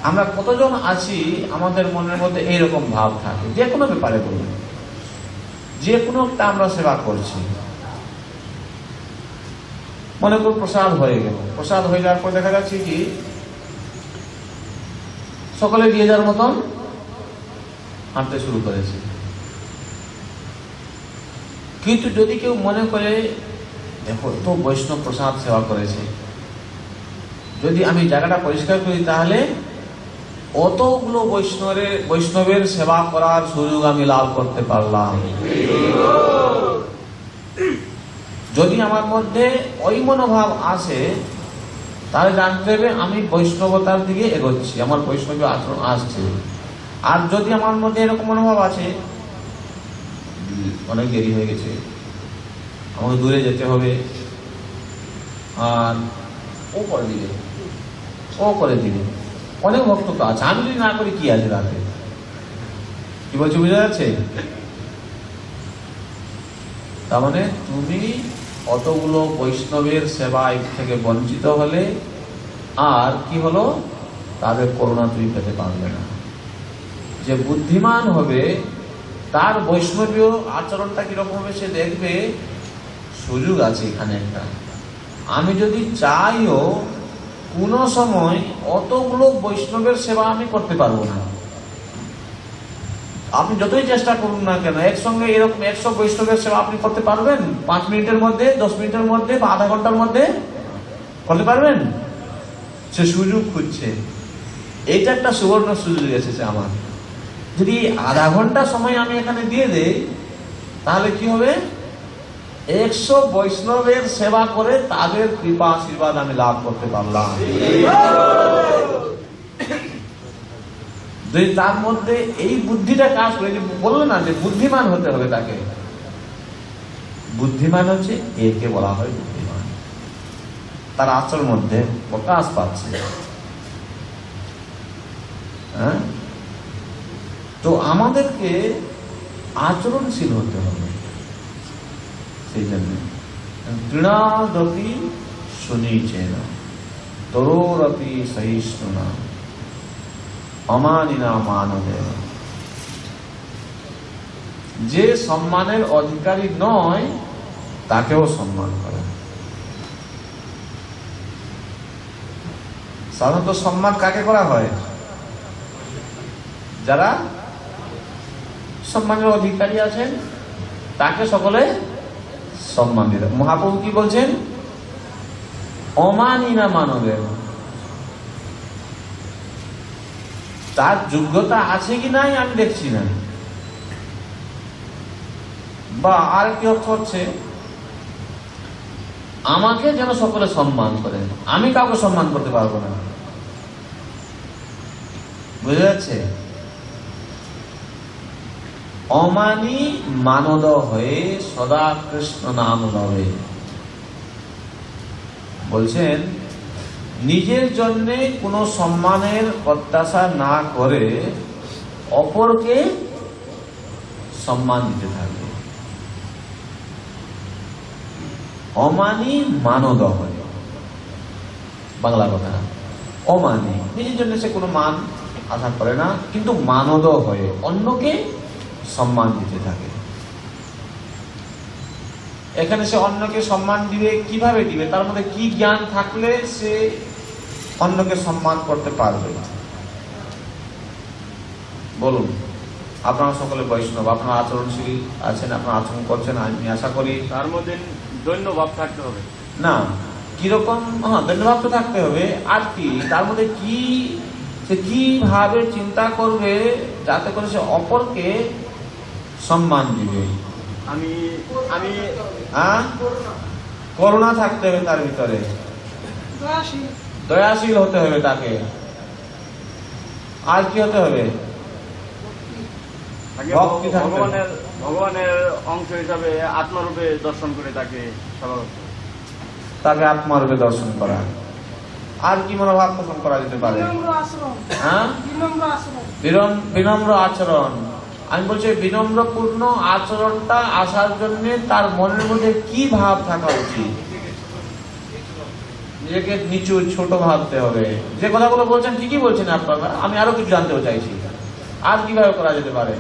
Speaker 1: আমরা কতজন আছি আমাদের মনের মধ্যে এইরকম ভাব থাকে, যে কোনো ব্যাপারে বলুন, যে কোনো একটা আমরা সেবা করছি, মনে করুন প্রসাদ হয়ে গেল, প্রসাদ হয়ে যাওয়ার পর দেখা যাচ্ছে কি সকলে দিয়ে যাওয়ার মতন হাঁটতে শুরু করেছে। কিন্তু যদি কেউ মনে করে দেখো তো বৈষ্ণব প্রসাদ সেবা করেছে, যদি আমি জায়গাটা পরিষ্কার করি তাহলে অতগুলো বৈষ্ণবের সেবা করার সুযোগ আমি লাভ করতে পারলাম। যদি আমার মধ্যে ওই মনোভাব আসে তাহলে জানতে হবে আমি বৈষ্ণবতার দিকে এগোচ্ছি, আমার বৈষ্ণবীয় আচরণ আসছে। আর যদি আমার মধ্যে এরকম মনোভাব আছে অনেক দেরি হয়ে গেছে, আমাকে দূরে যেতে হবে, আর ও করে দিবে, ও করে দিবে, অনেক ভক্ত তো আছে, আমি যদি না করি কি আছে রাতে, কি বলছি বুঝা যাচ্ছে? তার মানে তুমি অতগুলো বৈষ্ণবের সেবায় থেকে বঞ্চিত হলে আর কি হলো, তাদের করুণা তুমি পেতে পারবে না। যে বুদ্ধিমান হবে তার বৈষ্ণবীয় আচরণটা কিরকম হবে সে দেখবে সুযোগ আছে এখানে একটা, আমি যদি চাইও কোন সময় অতগুলো বৈষ্ণবের সেবা আমি করতে পারবো না। আপনি যতই চেষ্টা করুন না কেন একসঙ্গে এরকম 100 বৈষ্ণবের সেবা আপনি করতে পারবেন 5 মিনিটের মধ্যে, 10 মিনিটের মধ্যে বা আধা ঘন্টার মধ্যে করতে পারবেন? সে সুযোগ খুঁজছে, এইটা একটা সুবর্ণ সুযোগ এসেছে আমার। যদি আধা ঘন্টা সময় আমি এখানে দিয়ে দেই তাহলে কি হবে, 100 বৈষ্ণবের সেবা করে তাদের কৃপা আশীর্বাদ আমি লাভ করতে পারলাম। যদি তার মধ্যে এই বুদ্ধিটা কাজ করে, বললো না যে বুদ্ধিমান হতে হবে তাকে, বুদ্ধিমান হচ্ছে একে বলা হয় বুদ্ধিমান, তার আচরণ মধ্যে প্রকাশ পাচ্ছে। হ্যাঁ, তো আমাদেরকে আচরণশীল হতে হবে। সেই জন্য তৃণাদপি সুনীচেন তরোরপি সহিষ্ণুনা অমানিনা মানবেন। যে সম্মানের অধিকারী নয় তাকেও সম্মান করে। সাধারণত সম্মান কাকে করা হয়? যারা সম্মানের অধিকারী আছেন তাকে সকলে সম্মান দিতে। মহাপ্রভু কি বলছেন? অমানিনা মানবেন। তার যোগ্যতা আছে কি নাই আমি দেখছি না। বা আর কি অর্থ হচ্ছে, আমাকে যেন সকলে সম্মান করে, আমি কাউকে সম্মান করতে পারবো না। বুঝা যাচ্ছে? অমানি মানদ হয়ে সদা কৃষ্ণ নাম লবে। বলছেন নিজের জন্য কোনো সম্মানের প্রত্যাশা না করে অপরকে সম্মান দিতে থাকবে। অমানি মানদ হয়, বাংলা কথা। অমানি নিজের জন্য সে কোনো মান আশা করে না, কিন্তু মানদ হয়ে অন্যকে সম্মান দিতে থাকে। এখানে সে অন্যকে সম্মান দিবে, কিভাবে দিবে, তার মধ্যে কি জ্ঞান থাকলে সে অন্যকে সম্মান করতে পারবে? বলুন, আপনারা সকলে বৈষ্ণব, আপনারা আচরণশীল আছেন, আপনারা আচরণ করছেন, আমি আশা করি
Speaker 6: তার মধ্যে দৈন্যভাব থাকতে হবে।
Speaker 1: না, কিরকম? হ্যাঁ, ধন্যবাদ তো থাকতে হবে। আর কি তার মধ্যে কি, সে কিভাবে চিন্তা করবে যাতে করে সে অপরকে সম্মান দিবে।
Speaker 6: আমি আমি
Speaker 1: হ্যাঁ, করুণা থাকতে হবে তার ভিতরে,
Speaker 3: দয়াশীল,
Speaker 1: দয়াশীল হতে হবে তাকে। আর কি হতে হবে?
Speaker 6: তাকে
Speaker 1: ভক্তি থাকতে হবে।
Speaker 6: ভগবানের অংশ হিসাবে আত্মরূপে দর্শন করে তাকে স্বভাবত
Speaker 1: তাকে আত্মারূপে দর্শন করা। আর কি মনোভাব পোষণ করা যেতে পারে?
Speaker 3: বিনম্র আচরণ,
Speaker 1: হ্যাঁ,
Speaker 3: বিনম্র আচরণ,
Speaker 1: বিনম্র আচরণ। আমি বলছি বিনম্রপূর্ণ আচরণটা আসার জন্য তার মনের মধ্যে কি ভাব থাকা উচিত? নিজেকে নিচু ছোট ভাবতে হবে। যে কথাগুলো বলছেন ঠিকই বলছেন আপনারা, আমি আরো কিছু জানতে চাইছি। আর কিভাবে করা যেতে পারে?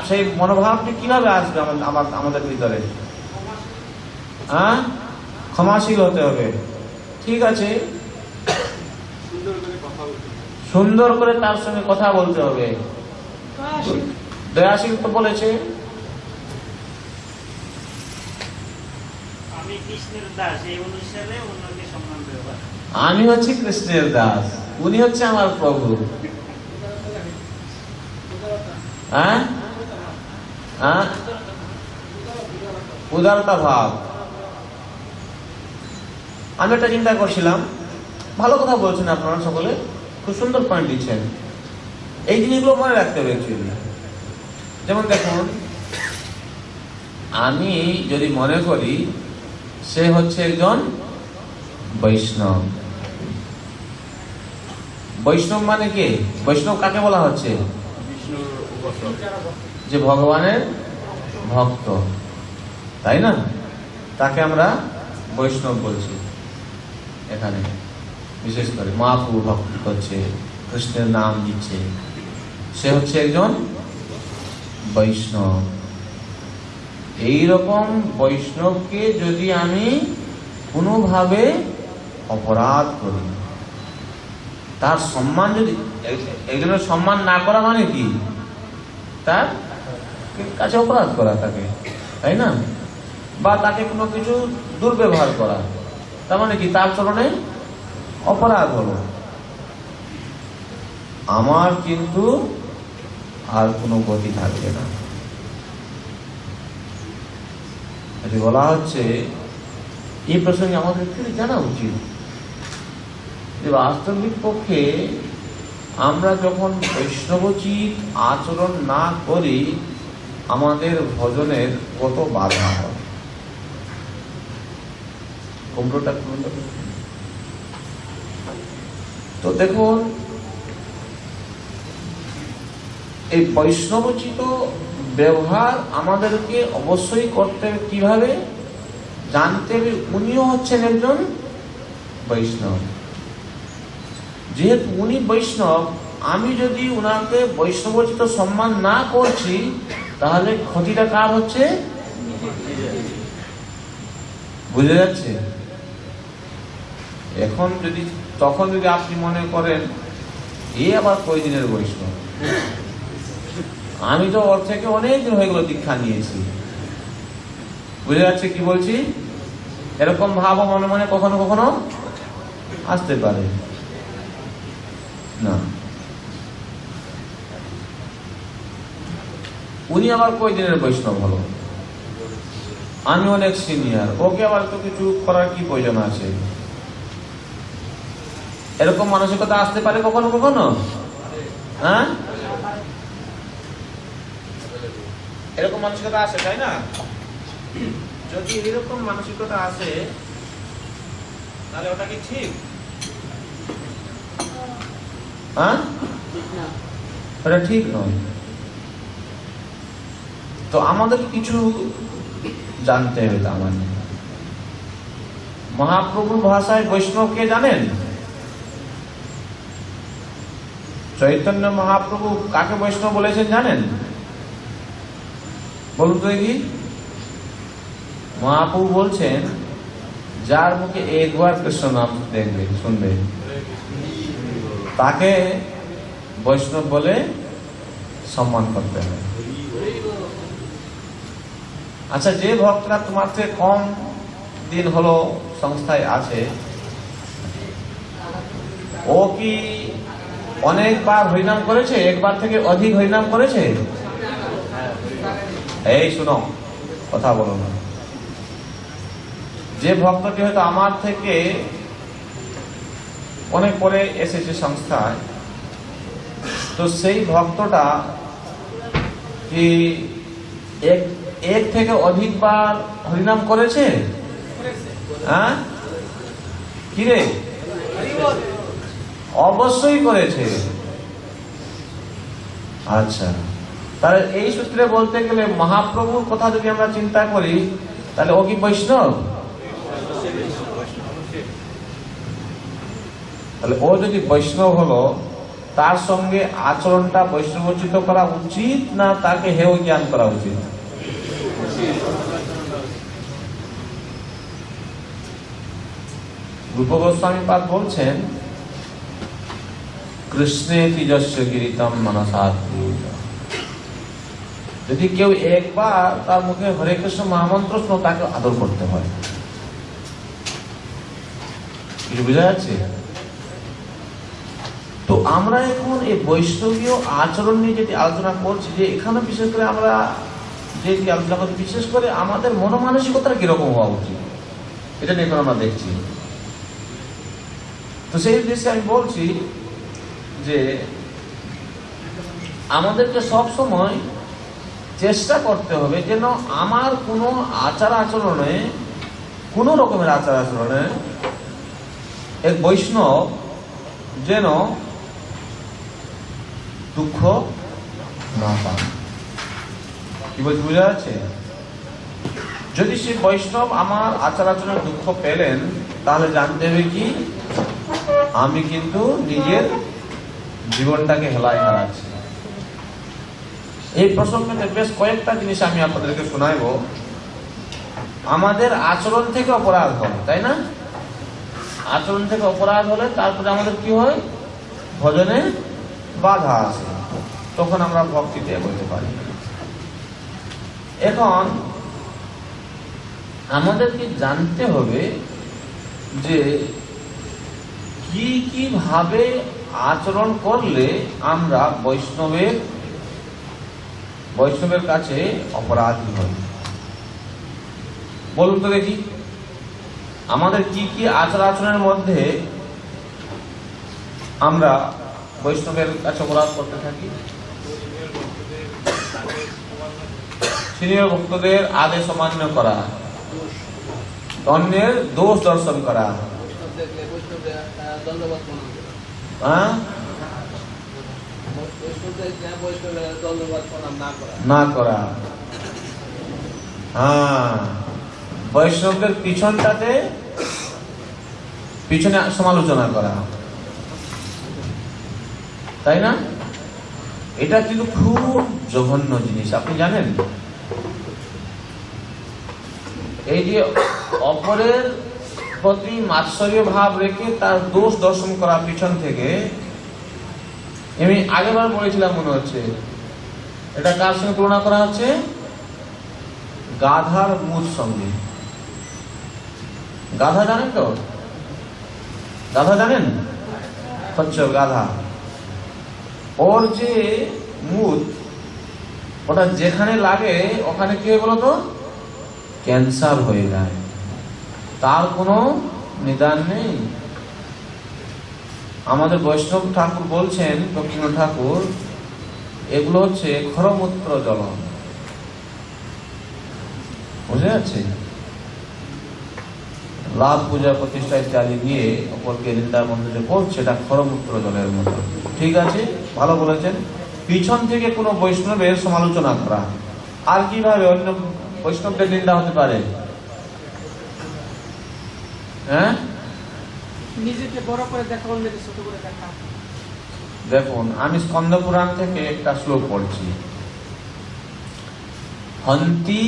Speaker 1: সেই মনোভাবটি কিভাবে আসবে আমাদের ভিতরে? হ্যাঁ, ক্ষমাশীল হতে হবে। ঠিক আছে, সুন্দর করে তার সঙ্গে কথা বলতে হবে।
Speaker 3: দয়াশীল,
Speaker 1: দয়াশীল তো বলেছে।
Speaker 7: আমি কৃষ্ণের দাস, এই অনুসারে অন্যকে সম্মান দেওয়া।
Speaker 1: আমি হচ্ছি কৃষ্ণের দাস, উনি হচ্ছে আমার প্রভু। হ্যাঁ, হ্যাঁ, উদারতা ভাব। আমি একটা চিন্তা করছিলাম, ভালো কথা বলছেন আপনারা সকলে, খুব সুন্দর পয়েন্ট দিচ্ছেন। এই জিনিসগুলো মনে রাখতে হবে অ্যাকচুয়ালি। যেমন দেখুন, আমি যদি মনে করি সে হচ্ছে একজন বৈষ্ণব। বৈষ্ণব মানে কে? বৈষ্ণব কাকে বলা হচ্ছে?
Speaker 6: বিষ্ণুর উপাসক।
Speaker 1: যে ভগবানের ভক্ত, তাই না? তাকে আমরা বৈষ্ণব বলছি। এখানে বিশেষ করে মহাপ্রভু ভক্তি করছে, কৃষ্ণের নাম দিচ্ছে, সে হচ্ছে একজন বৈষ্ণব। এইরকম বৈষ্ণবকে যদি আমি কোনোভাবে অপরাধ করি, তার সম্মান যদি, একজনের সম্মান না করা মানে কি? তার কাছে অপরাধ করা তাকে, তাই না? বা তাকে কোনো কিছু দুর্ব্যবহার করা, তার মানে কি? তার চরণে অপরাধ হলো। আমার কিন্তু আর কোনো গতি থাকবে না। বলা হচ্ছে এই প্রসঙ্গে আমাদের একটু জানা উচিত যে বাস্তবিক পক্ষে আমরা যখন বৈষ্ণবোচিত আচরণ না করি, আমাদের ভজনের কত বাধা হয়। তো দেখুন, এই বৈষ্ণবোচিত ব্যবহার আমাদেরকে অবশ্যই করতে হবে। কিভাবে জানতে হবে? উনিও হচ্ছেন একজন বৈষ্ণব। যেহেতু উনি বৈষ্ণব, আমি যদি উনাকে বৈষ্ণবোচিত সম্মান না করছি, তাহলে ক্ষতিটা কার হচ্ছে? বুঝে যাচ্ছে? এখন যদি, তখন যদি আপনি মনে করেন এ আবার কয়দিনের বৈষ্ণব, আমি তো ওর থেকে অনেক দিন হয়ে গেল দীক্ষা নিয়েছি, বুঝে যাচ্ছে কি বলছি? এরকম ভাবও মনে মনে কখনো কখনো আসতে পারে না। উনি আবার কয়দিনের বৈষ্ণব হলো, আমি অনেক সিনিয়র, ওকে আবার তো কিছু করার কি প্রয়োজন আছে? এরকম মানসিকতা আসতে পারে কখনো কখনো। হ্যাঁ, এরকম মানসিকতা আসে, তাই না? যদি এরকম মানসিকতা আসে, তাহলে ওটা কি ঠিক? হ্যাঁ, ওটা ঠিক নয়। তো আমাদের কিছু জানতে হবে। তার মানে মহাপ্রভুর ভাষায় বৈষ্ণবকে জানেন? চৈতন্য মহাপ্রভু কাকে বৈষ্ণব বলেছেন জানেন? বলুন তো দেখি। মহাপ্রভু বলছেন, যার মুখে একবার কৃষ্ণ নাম দেখবে, শুনবে, তাকে বৈষ্ণব বলে সম্মান করতে হবে। আচ্ছা, যে ভক্তরা তোমার থেকে কম দিন হলো সংস্থায় আছে, ও কি অনেকবার হরিনাম করেছে? একবার থেকে অধিক হরিনাম করেছে? এই শুনো, কথা বলো না। যে ভক্তটি হয়তো আমার থেকে অনেক পরে এসেছে সংস্থায়, তো সেই ভক্তটা কি এক থেকে অধিকবার হরিনাম করেছে? হ্যাঁ, কিরে? অবশ্যই করেছে। আচ্ছা, তাহলে এই সূত্রে বলতে গেলে মহাপ্রভুর কথা যদি আমরা চিন্তা করি, তাহলে ও কি বৈষ্ণব? তাহলে ও যদি বৈষ্ণব হলো, তার সঙ্গে আচরণটা বৈষ্ণবোচিত করা উচিত না তাকে হেয় জ্ঞান করা উচিত? রূপ গোস্বামী পাদ বলছেন, কৃষ্ণে তিজস্ব গিরিতম মনসাৎ। যদি কেউ একবার তার মুখে হরে কৃষ্ণ মহামন্ত্র শুনো, তাকে আদর করতে হয়। কিছু বোঝা যাচ্ছে? তো আমরা এখন এই বৈষ্ণবীয় আচরণ নিয়ে যেটি আলোচনা করছি, যে এখানে বিশেষ করে আমরা যেটি আলোচনা করছি, বিশেষ করে আমাদের মনোমানসিকতা কিরকম হওয়া উচিত, এটা নিয়ে আমরা দেখছি। তো সেই উদ্দেশ্যে আমি বলছি যে আমাদেরকে সব সময় চেষ্টা করতে হবে যেন আমার কোনো আচার আচরণে, কোনো রকমের আচার আচরণে এক বৈষ্ণব যেন দুঃখ না পায়। কি বলছি, বোঝা যাচ্ছে? যদি সে বৈষ্ণব আমার আচার আচরণে দুঃখ পেলেন, তাহলে জানতে হবে কি, আমি কিন্তু নিজের জীবনটাকে হেলায় হারাচ্ছি। এই প্রসঙ্গে বেশ কয়েকটা জিনিস আমি আপনাদেরকে শোনাইব। আমাদের আচরণ থেকে অপরাধ হয়, তাই না? আচরণ থেকে অপরাধ হলে তারপরে আমাদের কি হয়? ভজনে বাধা আসে, তখন আমরা ভক্তিতে এগোতে পারি। এখন আমাদেরকে জানতে হবে যে কি কি ভাবে আচরণ করলে আমরা বৈষ্ণবের কাছে অপরাধী হই। বলুন তো দেখি, আমাদের কি কি আচার আচরণের মধ্যে আমরা বৈষ্ণবের কাছে অপরাধ করতে থাকি? সিনিয়র ভক্তদের আদেশ অমান্য করা, অন্যের দোষ দর্শন করা, হ্যাঁ, না করা, হ্যাঁ, বৈষ্ণবদের পিছনে সমালোচনা করা, তাই না? এটা কিন্তু খুব জঘন্য জিনিস, আপনি জানেন। এই যে অপরের প্রতি মাৎসর্য ভাব রেখে তার দোষ দর্শন করা পিছন থেকে, আমি আগেবার বলেছিলাম মনে হচ্ছে, এটা কার সঙ্গে তুলনা করা হচ্ছে? গাধার মুখ সঙ্গে। গাধা জানেন তো? গাধা জানেন? খচ্চর গাধা, ওর যে মুখ, ওটা যেখানে লাগে ওখানে কি হয় বলতো? ক্যান্সার হয়ে যায়, তার কোনো নিদান নেই। আমাদের বৈষ্ণব ঠাকুর বলছেন, দক্ষিণ ঠাকুর, এগুলো হচ্ছে খরমূত্র জল। বুঝে যাচ্ছে? লাভ পূজা প্রতিষ্ঠা ইত্যাদি দিয়ে অপরকে নিন্দার মধ্যে যে করছে, এটা খরমূত্র জলের মতো। ঠিক আছে, ভালো বলেছেন। পিছন থেকে কোনো বৈষ্ণবের সমালোচনা করা, আর কিভাবে অন্য বৈষ্ণবদের নিন্দা হতে পারে? হ্যাঁ,
Speaker 3: নিজেকে বড় করে দেখা, অন্যকে ছোট করে দেখা।
Speaker 1: দেখুন, আমি স্কন্দ পুরাণ থেকে একটা শ্লোক পড়ছি। হন্তি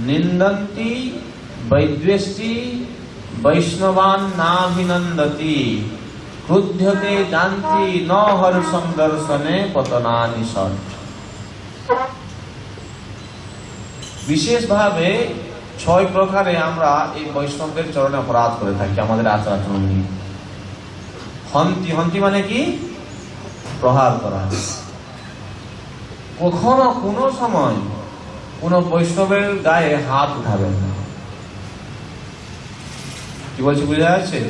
Speaker 1: নিন্দন্তি বৈদ্বেষ্টি বৈষ্ণবান নাভিনন্দতি ক্রুধ্যতে জানতি ন হর্ষং দর্শনে পতনানি ষট। বিশেষভাবে 6 প্রকারে আমরা এই বৈষ্ণবদের চরণে অপরাধ করে থাকি আমাদের আচার আচরণ নিয়ে। হন্তি, হন্তি মানে কি? প্রহার করা। কখনো কোনো সময় কোন বৈষ্ণবের গায়ে হাত উঠাবেন না। কি বলছি বুঝা যাচ্ছে?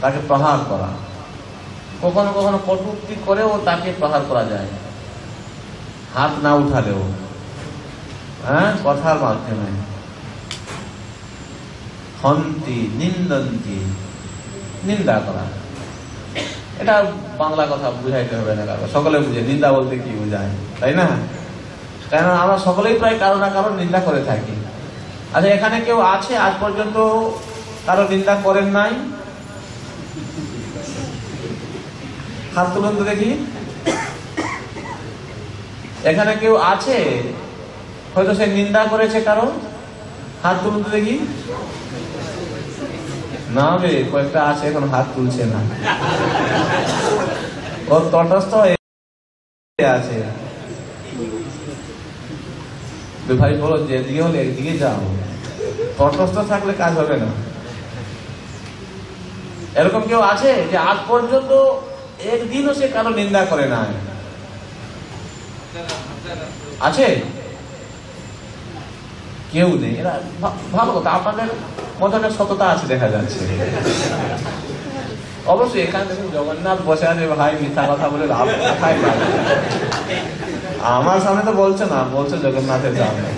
Speaker 1: তাকে প্রহার করা, কখনো কখনো কটূক্তি করেও তাকে প্রহার করা যায়, হাত না উঠালেও, কথার মাধ্যমে। হন্তি, নিন্দন্তি, নিন্দা করা। এটা বাংলা কথা বুঝাইতে হবে না, সকলে বুঝে নিন্দা বলতে কি বুঝায়, তাই না? কেন আমরা সকলেই প্রায় কারো না কারো নিন্দা করে থাকি। আচ্ছা, এখানে কেউ আছে আজ পর্যন্ত কারো নিন্দা করেন নাই? হাত তুলুন তো দেখি। এখানে কেউ আছে হয়তো সে নিন্দা করেছে কারো? হাত তুলুন তো দেখি। না রে, কয়েকটা আছে এখন হাত তুলছে না, ও তটস্থ আছে। ভাই বলো, যেদিকে হলে একদিকে যাও, তটস্থ থাকলে কাজ হবে না। এরকম কেউ আছে যে আজ পর্যন্ত একদিনও সে কারো নিন্দা করে না? আছে? কেউ নেই। এরা ভালো কথা, আপনাদের মধ্যে অনেক সততা আছে দেখা যাচ্ছে। অবশ্যই এখানে দেখুন জগন্নাথ বসে আছে, ভাই মিথ্যা কথা বলে লাভ কোথায়? আমার সামনে তো বলছে না, বলছে জগন্নাথের সামনে।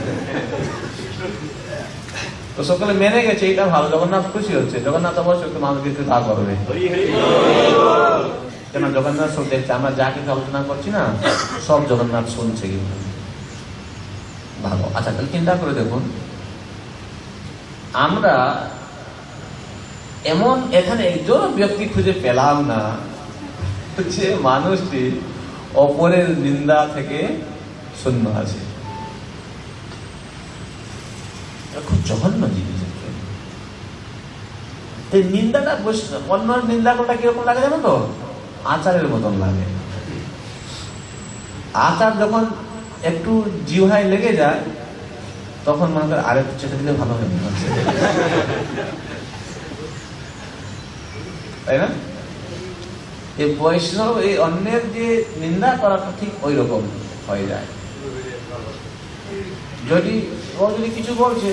Speaker 1: তো সকলে মেনে গেছে, এটা ভালো, জগন্নাথ খুশি হচ্ছে। জগন্নাথ অবশ্যই একটু মানুষকে একটু তা করবে, কেন জগন্নাথ সব দেখছে। আমরা যা কিছু আলোচনা করছি না, সব জগন্নাথ শুনছে কিন্তু। ভালো। আচ্ছা, তাহলে চিন্তা করে দেখুন, আমরা এমন এখানে একজন ব্যক্তি খুঁজে পেলাম না যে মানুষটি অপরের নিন্দা থেকে শূন্য আছে। খুব জঘন্য জিনিস। এই নিন্দাটা, অন্য নিন্দা করাটা কিরকম লাগে জানো তো? আচারের মতন লাগে। আচার যখন একটু জিহ্বায় লেগে যায়, তখন মনে করে আরেকটু চেটে দিলে ভালো হয়, তাই না? এই বৈষ্ণব, এই অন্যের যে নিন্দা করাটা ঠিক ওই রকম হয়ে যায়। যদি ও যদি কিছু বলছে,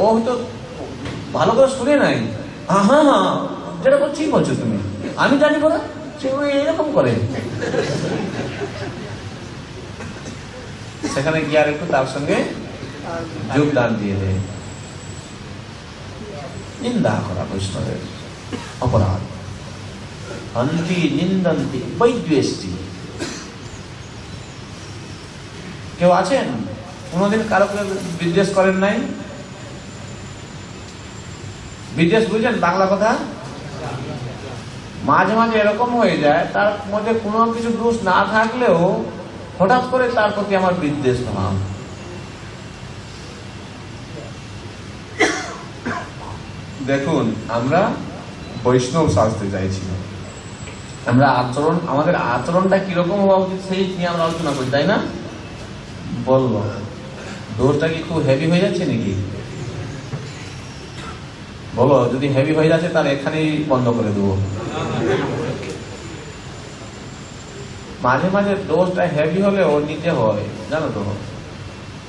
Speaker 1: ও হয়তো ভালো করে শুনে নাই, হ্যাঁ যেটা ঠিক বলছো তুমি, আমি জানি বলে সে এরকম করে। সেখানে গিয়ে আর একটু তার সঙ্গে যোগদান দিয়ে দেয়। নিন্দা করা বৈষ্ণবের অপরাধ। হন্তি, নিন্দন্তি, বৈদ্বেষ্টি। কেউ আছেন কোনদিন কারো বিদ্বেষ করেন নাই? বিদ্বেষ বুঝলেন বাংলা কথা? মাঝে মাঝে এরকম হয়ে যায়, তার মধ্যে কোনো কিছু দোষ না থাকলেও হঠাৎ করে তার প্রতি আমার বিদ্বেষ ভাব। দেখুন, আমরা বৈষ্ণব শাস্ত্রে চাইছি, আমরা আচরণ, আমাদের আচরণটা কিরকম হওয়া উচিত সেই নিয়ে আমরা আলোচনা করি, তাই না? বলবো দোষটা কি খুব হেভি হয়ে যাচ্ছে নাকি? বলো, যদি হেভি হয়ে যাচ্ছে তাহলে এখানেই বন্ধ করে দেবো। মাঝে মাঝে দোষটা হেভি হলে ও নিতে হয়, জানো তো?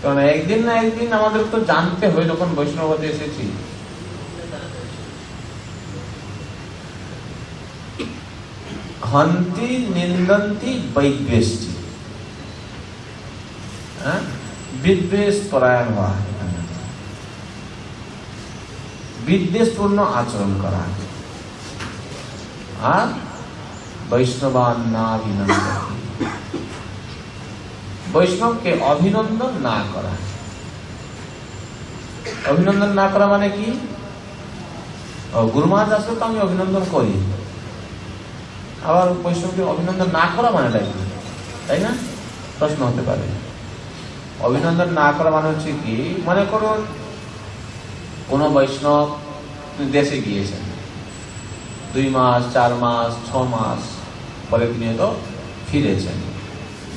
Speaker 1: কারণ একদিন না একদিন আমাদের তো জানতে হয়, যখন বৈষ্ণবতে এসেছি। হন্তি, নিন্দন্তি, বৈদ্বেষ্টি। বিদ্বেষ পরায়ণ হওয়া, বিদ্বেষপূর্ণ আচরণ করা, আর বৈষ্ণবান না অভিনন্দন, বৈষ্ণবকে অভিনন্দন না করা। অভিনন্দন না করা মানে কি? গুরু মহারাজ আসলে তো আমি অভিনন্দন করি, আবার বৈষ্ণবকে অভিনন্দন না করা মানে তাই না? প্রশ্ন হতে পারে। অভিনন্দন না করা মানে হচ্ছে কি, মনে করুন কোন বৈষ্ণব দেশে গিয়েছেন, 2 মাস 4 মাস 6 মাস পরে তিনি তো ফিরেছেন,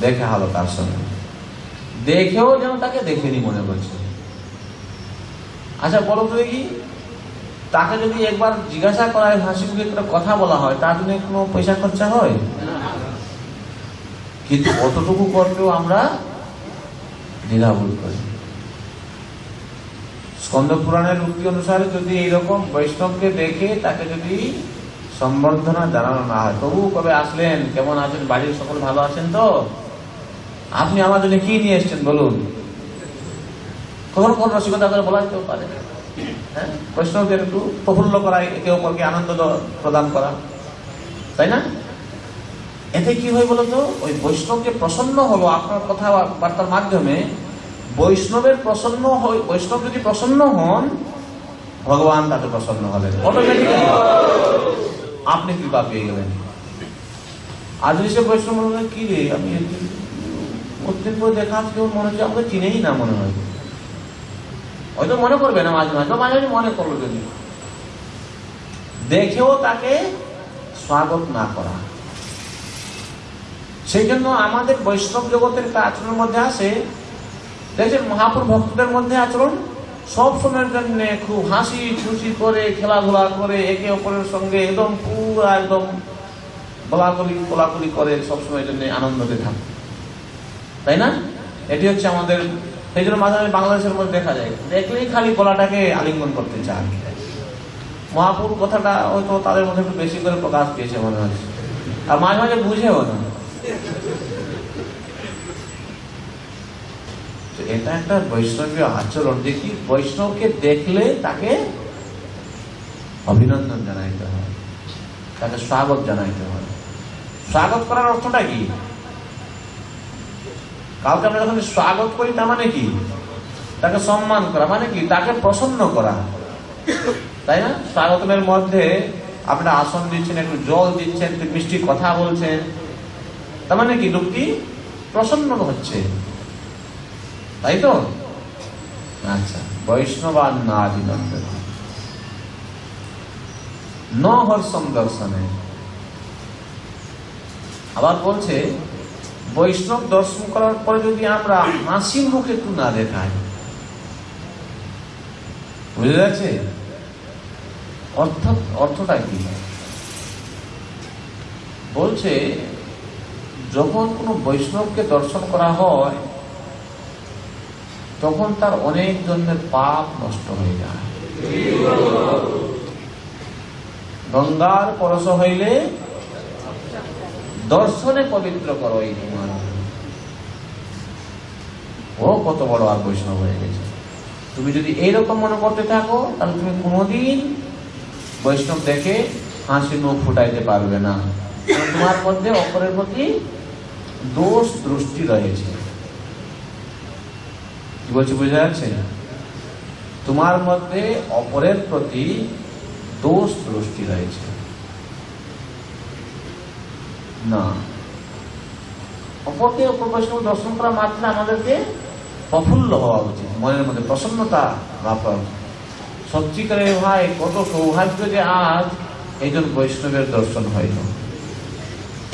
Speaker 1: দেখা হলো তার সঙ্গে, দেখেও যেন তাকে দেখেনি মনে করছে। আচ্ছা বলো তো দেখি, তাকে যদি একবার জিজ্ঞাসা করা হয়, হাসি মুখে একটা কথা বলা হয়, তার জন্য কোনো পয়সা খরচা হয়? কিন্তু অতটুকু করতেও আমরা দ্বিধাবোধ করি। স্কন্দ পুরাণের উক্তি অনুসারে যদি এইরকম বৈষ্ণবকে দেখে তাকে যদি সম্বর্ধনা জানানো না হয়, তবু কবে আসলেন, কেমন আছেন, বাড়ির সকল ভালো আছেন তো, আপনি আমার জন্য কি নিয়ে এসছেন বলুন, কখনো কোন রসিকতা করে বলা যেতেও পারে। হ্যাঁ, বৈষ্ণবদের একটু প্রফুল্ল করা, একে অপরকে আনন্দ প্রদান করা, তাই না? এতে কি হয় বলতো, ওই বৈষ্ণবকে প্রসন্ন হলো আপনার কথাবার্তার মাধ্যমে। বৈষ্ণবের প্রসন্ন হয়, বৈষ্ণব যদি প্রসন্ন হন, ভগবান তাতে প্রসন্ন হলেন, অটোমেটিক্যালি আপনি কৃপা পেয়ে গেলেন। আর যদি সে বৈষ্ণব বলবে, কি রে আমি প্রত্যেক পর দেখা কেউ মনে হচ্ছে আমাকে চিনেই না, মনে হয়, হয়তো মনে করবে না, মাঝে মাঝে মাঝে মনে করলো, যদি দেখেও তাকে স্বাগত না করা। সেই জন্য আমাদের বৈষ্ণব জগতের একটা আচরণের মধ্যে আসে, দেখছেন মহাপুর ভক্তদের মধ্যে আচরণ সব সময়ের জন্য খুব হাসি খুশি করে, খেলাধুলা করে, একে অপরের সঙ্গে একদম পুরা একদম কোলাকুলি করে, সবসময়ের জন্য আনন্দতে থাকে, তাই না? এটি হচ্ছে আমাদের। সেই জন্য মাঝে মাঝে বাংলাদেশের মধ্যে দেখা যায়, দেখলেই খালি গলাটাকে আলিঙ্গন করতে চায়। মহাপুর কথাটা হয়তো তাদের মধ্যে একটু বেশি করে প্রকাশ পেয়েছে মনে হচ্ছে, আর মাঝে মাঝে বুঝেও না। এটা একটা বৈষ্ণবীয় আচরণ। দেখি বৈষ্ণবকে দেখলে তাকে অভিনন্দন জানাইতে হয়, তাকে স্বাগত জানাইতে হয়। স্বাগত করার অর্থটা কি? কাউকে আমরা যখন স্বাগত করি, তার মানে কি? তাকে সম্মান করা, মানে কি? তাকে প্রসন্ন করা, তাই না? স্বাগতমের মধ্যে আপনারা আসন দিচ্ছেন, একটু জল দিচ্ছেন, একটু মিষ্টি কথা বলছেন, তার মানে কি? লোকটি প্রসন্ন হচ্ছে, তাই তো? আচ্ছা, বৈষ্ণবান নাভিনন্দন ন হর্ষম দর্শনে। আবার বলছে, বৈষ্ণব দর্শন করার পরে যদি আমরা হাসি মুখে একটু না দেখাই, বুঝে যাচ্ছে অর্থটা কি? বলছে, যখন কোন বৈষ্ণবকে দর্শন করা হয়, তখন তার অনেক জন্মের পাপ নষ্ট হয়ে যায়। গঙ্গার পরশ হইলে দর্শনে পবিত্র করো এই তোমার। ও কত বড় আর বৈষ্ণব হয়ে গেছে। তুমি যদি এইরকম মনে করতে থাকো, তাহলে তুমি কোনোদিন বৈষ্ণব দেখে হাসি মুখ ফুটাইতে পারবে না। তোমার মধ্যে অপরের প্রতি দোষ দৃষ্টি রয়েছে। কি বলছি, বুঝা যাচ্ছে? তোমার মধ্যে অপরের প্রতি দোষ দৃষ্টি রয়েছে না। অপরকে অপর বৈষ্ণব দর্শন করা মাত্র আমাদেরকে প্রফুল্ল হওয়া উচিত, মনের মধ্যে প্রসন্নতা লাভ করা উচিত। সত্যিকারে ভাই কত সৌভাগ্য যে আজ একজন বৈষ্ণবের দর্শন হইল,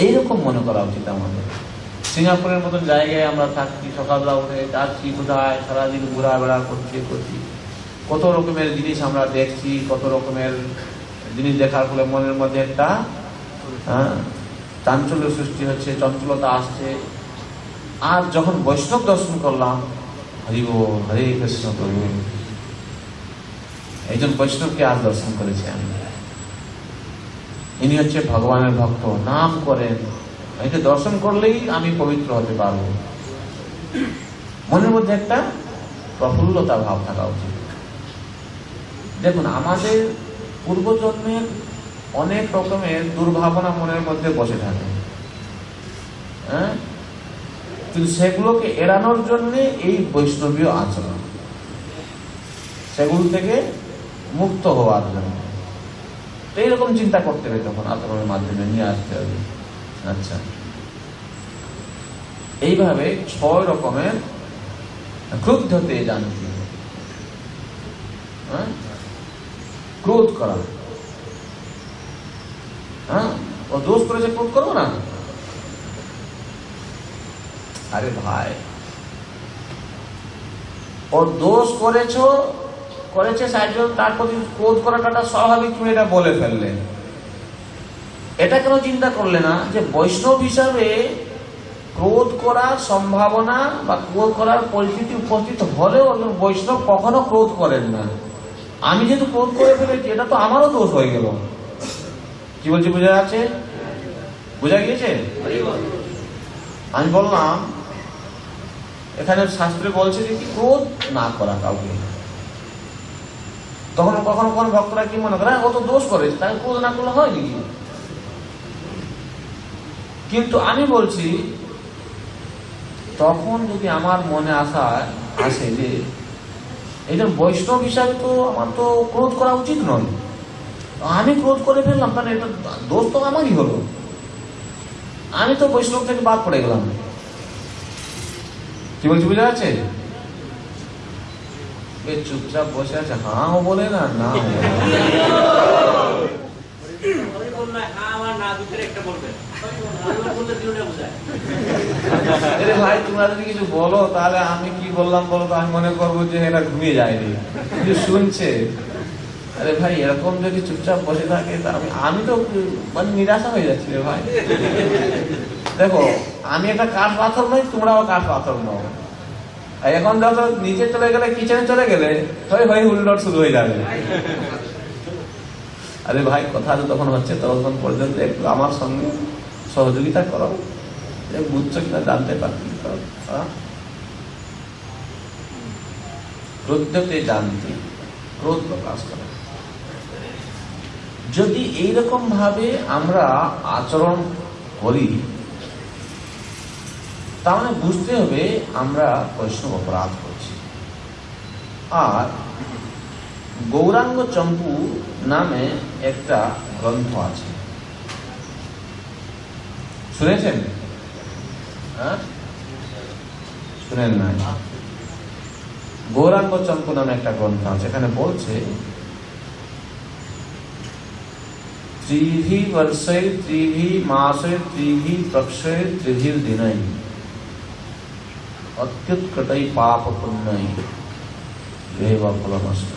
Speaker 1: এইরকম মনে করা উচিত আমাদের। সিঙ্গাপুরের মতন জায়গায় আমরা থাকি, সকালবেলা উঠে যাচ্ছি কোথায়, সারাদিন ঘোরাবেড়া করছি, কত রকমের জিনিস আমরা দেখছি, কত রকমের জিনিস দেখার ফলে মনের মধ্যে একটা চাঞ্চল্য সৃষ্টি হচ্ছে, চঞ্চলতা আসছে। আর যখন বৈষ্ণব দর্শন করলাম, হরি বল, হরে কৃষ্ণ প্রভু, একজন বৈষ্ণবকে আজ দর্শন করেছি আমি, ইনি হচ্ছে ভগবানের ভক্ত, নাম করেন, একে দর্শন করলেই আমি পবিত্র হতে পারবো। মনের মধ্যে একটা প্রফুল্লতা ভাব থাকা উচিত। দেখুন, আমাদের পূর্বজন্মের অনেক রকমের দুর্ভাবনা মনের মধ্যে বসে থাকে, হ্যাঁ, কিন্তু সেগুলোকে এড়ানোর জন্য এই বৈষ্ণবীয় আচরণ, সেগুলো থেকে মুক্ত হওয়ার জন্য এইরকম চিন্তা করতে হবে, তখন আচরণের মাধ্যমে নিয়ে আসতে হবে। আচ্ছা, এইভাবে 6 রকমের ক্রুদ্ধতে জানতে, ক্রোধ করা। হ্যাঁ, ও দোষ করেছে, ক্রোধ করবো না? আরে ভাই, ও দোষ করেছে সাইজন, তার প্রতি ক্রোধ করাটা স্বাভাবিক, তুমি এটা বলে ফেললেন। এটা কেন চিন্তা করলে না যে বৈষ্ণব হিসাবে ক্রোধ করার সম্ভাবনা বা ক্রোধ করার পরিস্থিতি উপস্থিত হলেও একজন বৈষ্ণব কখনো ক্রোধ করেন না। আমি যেহেতু ক্রোধ করে ফেলেছি, এটা তো আমারও দোষ হয়ে গেল। কি বলছি, বোঝা যাচ্ছে? বোঝা গিয়েছে? আমি বললাম এখানে শাস্ত্রে বলছে যে কি ক্রোধ না করা কাউকে। তখন কখনো কখনো ভক্তরা কি মনে করে, ও তো দোষ করেছে, তাই ক্রোধ না করলে হয় নাকি? কিন্তু আমি বলছি তখন যদি আমার মনে আসে যে একজন বৈষ্ণব হিসাবে তো আমার তো ক্রোধ করা উচিত নয়, আমি ক্রোধ করে ফেললাম, তাহলে এটা দোষ তো আমারই হলো, আমি তো বৈষ্ণব থেকে বাদ পড়ে গেলাম। কি বলছি, বুঝা যাচ্ছে? চুপচাপ বসে আছে, হ্যাঁ ও বলে না, না ভাই তোমরা যদি কিছু বলো তাহলে আমি কি বললাম বলো তো, আমি মনে করবো যে এটা ঘুমিয়ে যায়নি, কিছু শুনছে। আরে ভাই এরকম যদি চুপচাপ বসে থাকে আমি তো মানে নিরাশা হয়ে যাচ্ছি রে ভাই। দেখো আমি একটা কাঠ পাথর নই, তোমরাও কাঠ পাথর নও। এখন যত নিচে চলে গেলে, কিচেনে চলে গেলে হয়ে হুল্লোড় শুরু হয়ে যাবে। আরে ভাই কথা তো তখন হচ্ছে, তখন পর্যন্ত একটু আমার সঙ্গে সহযোগিতা করো, বুঝছো কিনা জানতে পারছি। ক্রোধতে জানতে, ক্রোধ প্রকাশ করা। যদি এইরকম ভাবে আমরা আচরণ করি তাহলে বুঝতে হবে আমরা বৈষ্ণব অপরাধ করছি। আর গৌরাঙ্গ চম্পু নামে একটা গ্রন্থ আছে, শুনেছেন? শুনেন নাই? গৌরাঙ্গ চম্পু নামে একটা গ্রন্থ আছে, এখানে বলছে ত্রিভি বর্ষে ত্রিভি মাসে ত্রিভি পক্ষে ত্রিভির দিনাই অত্যুৎকটাই পাপ পুণ্যই রেবা ফল নষ্ট।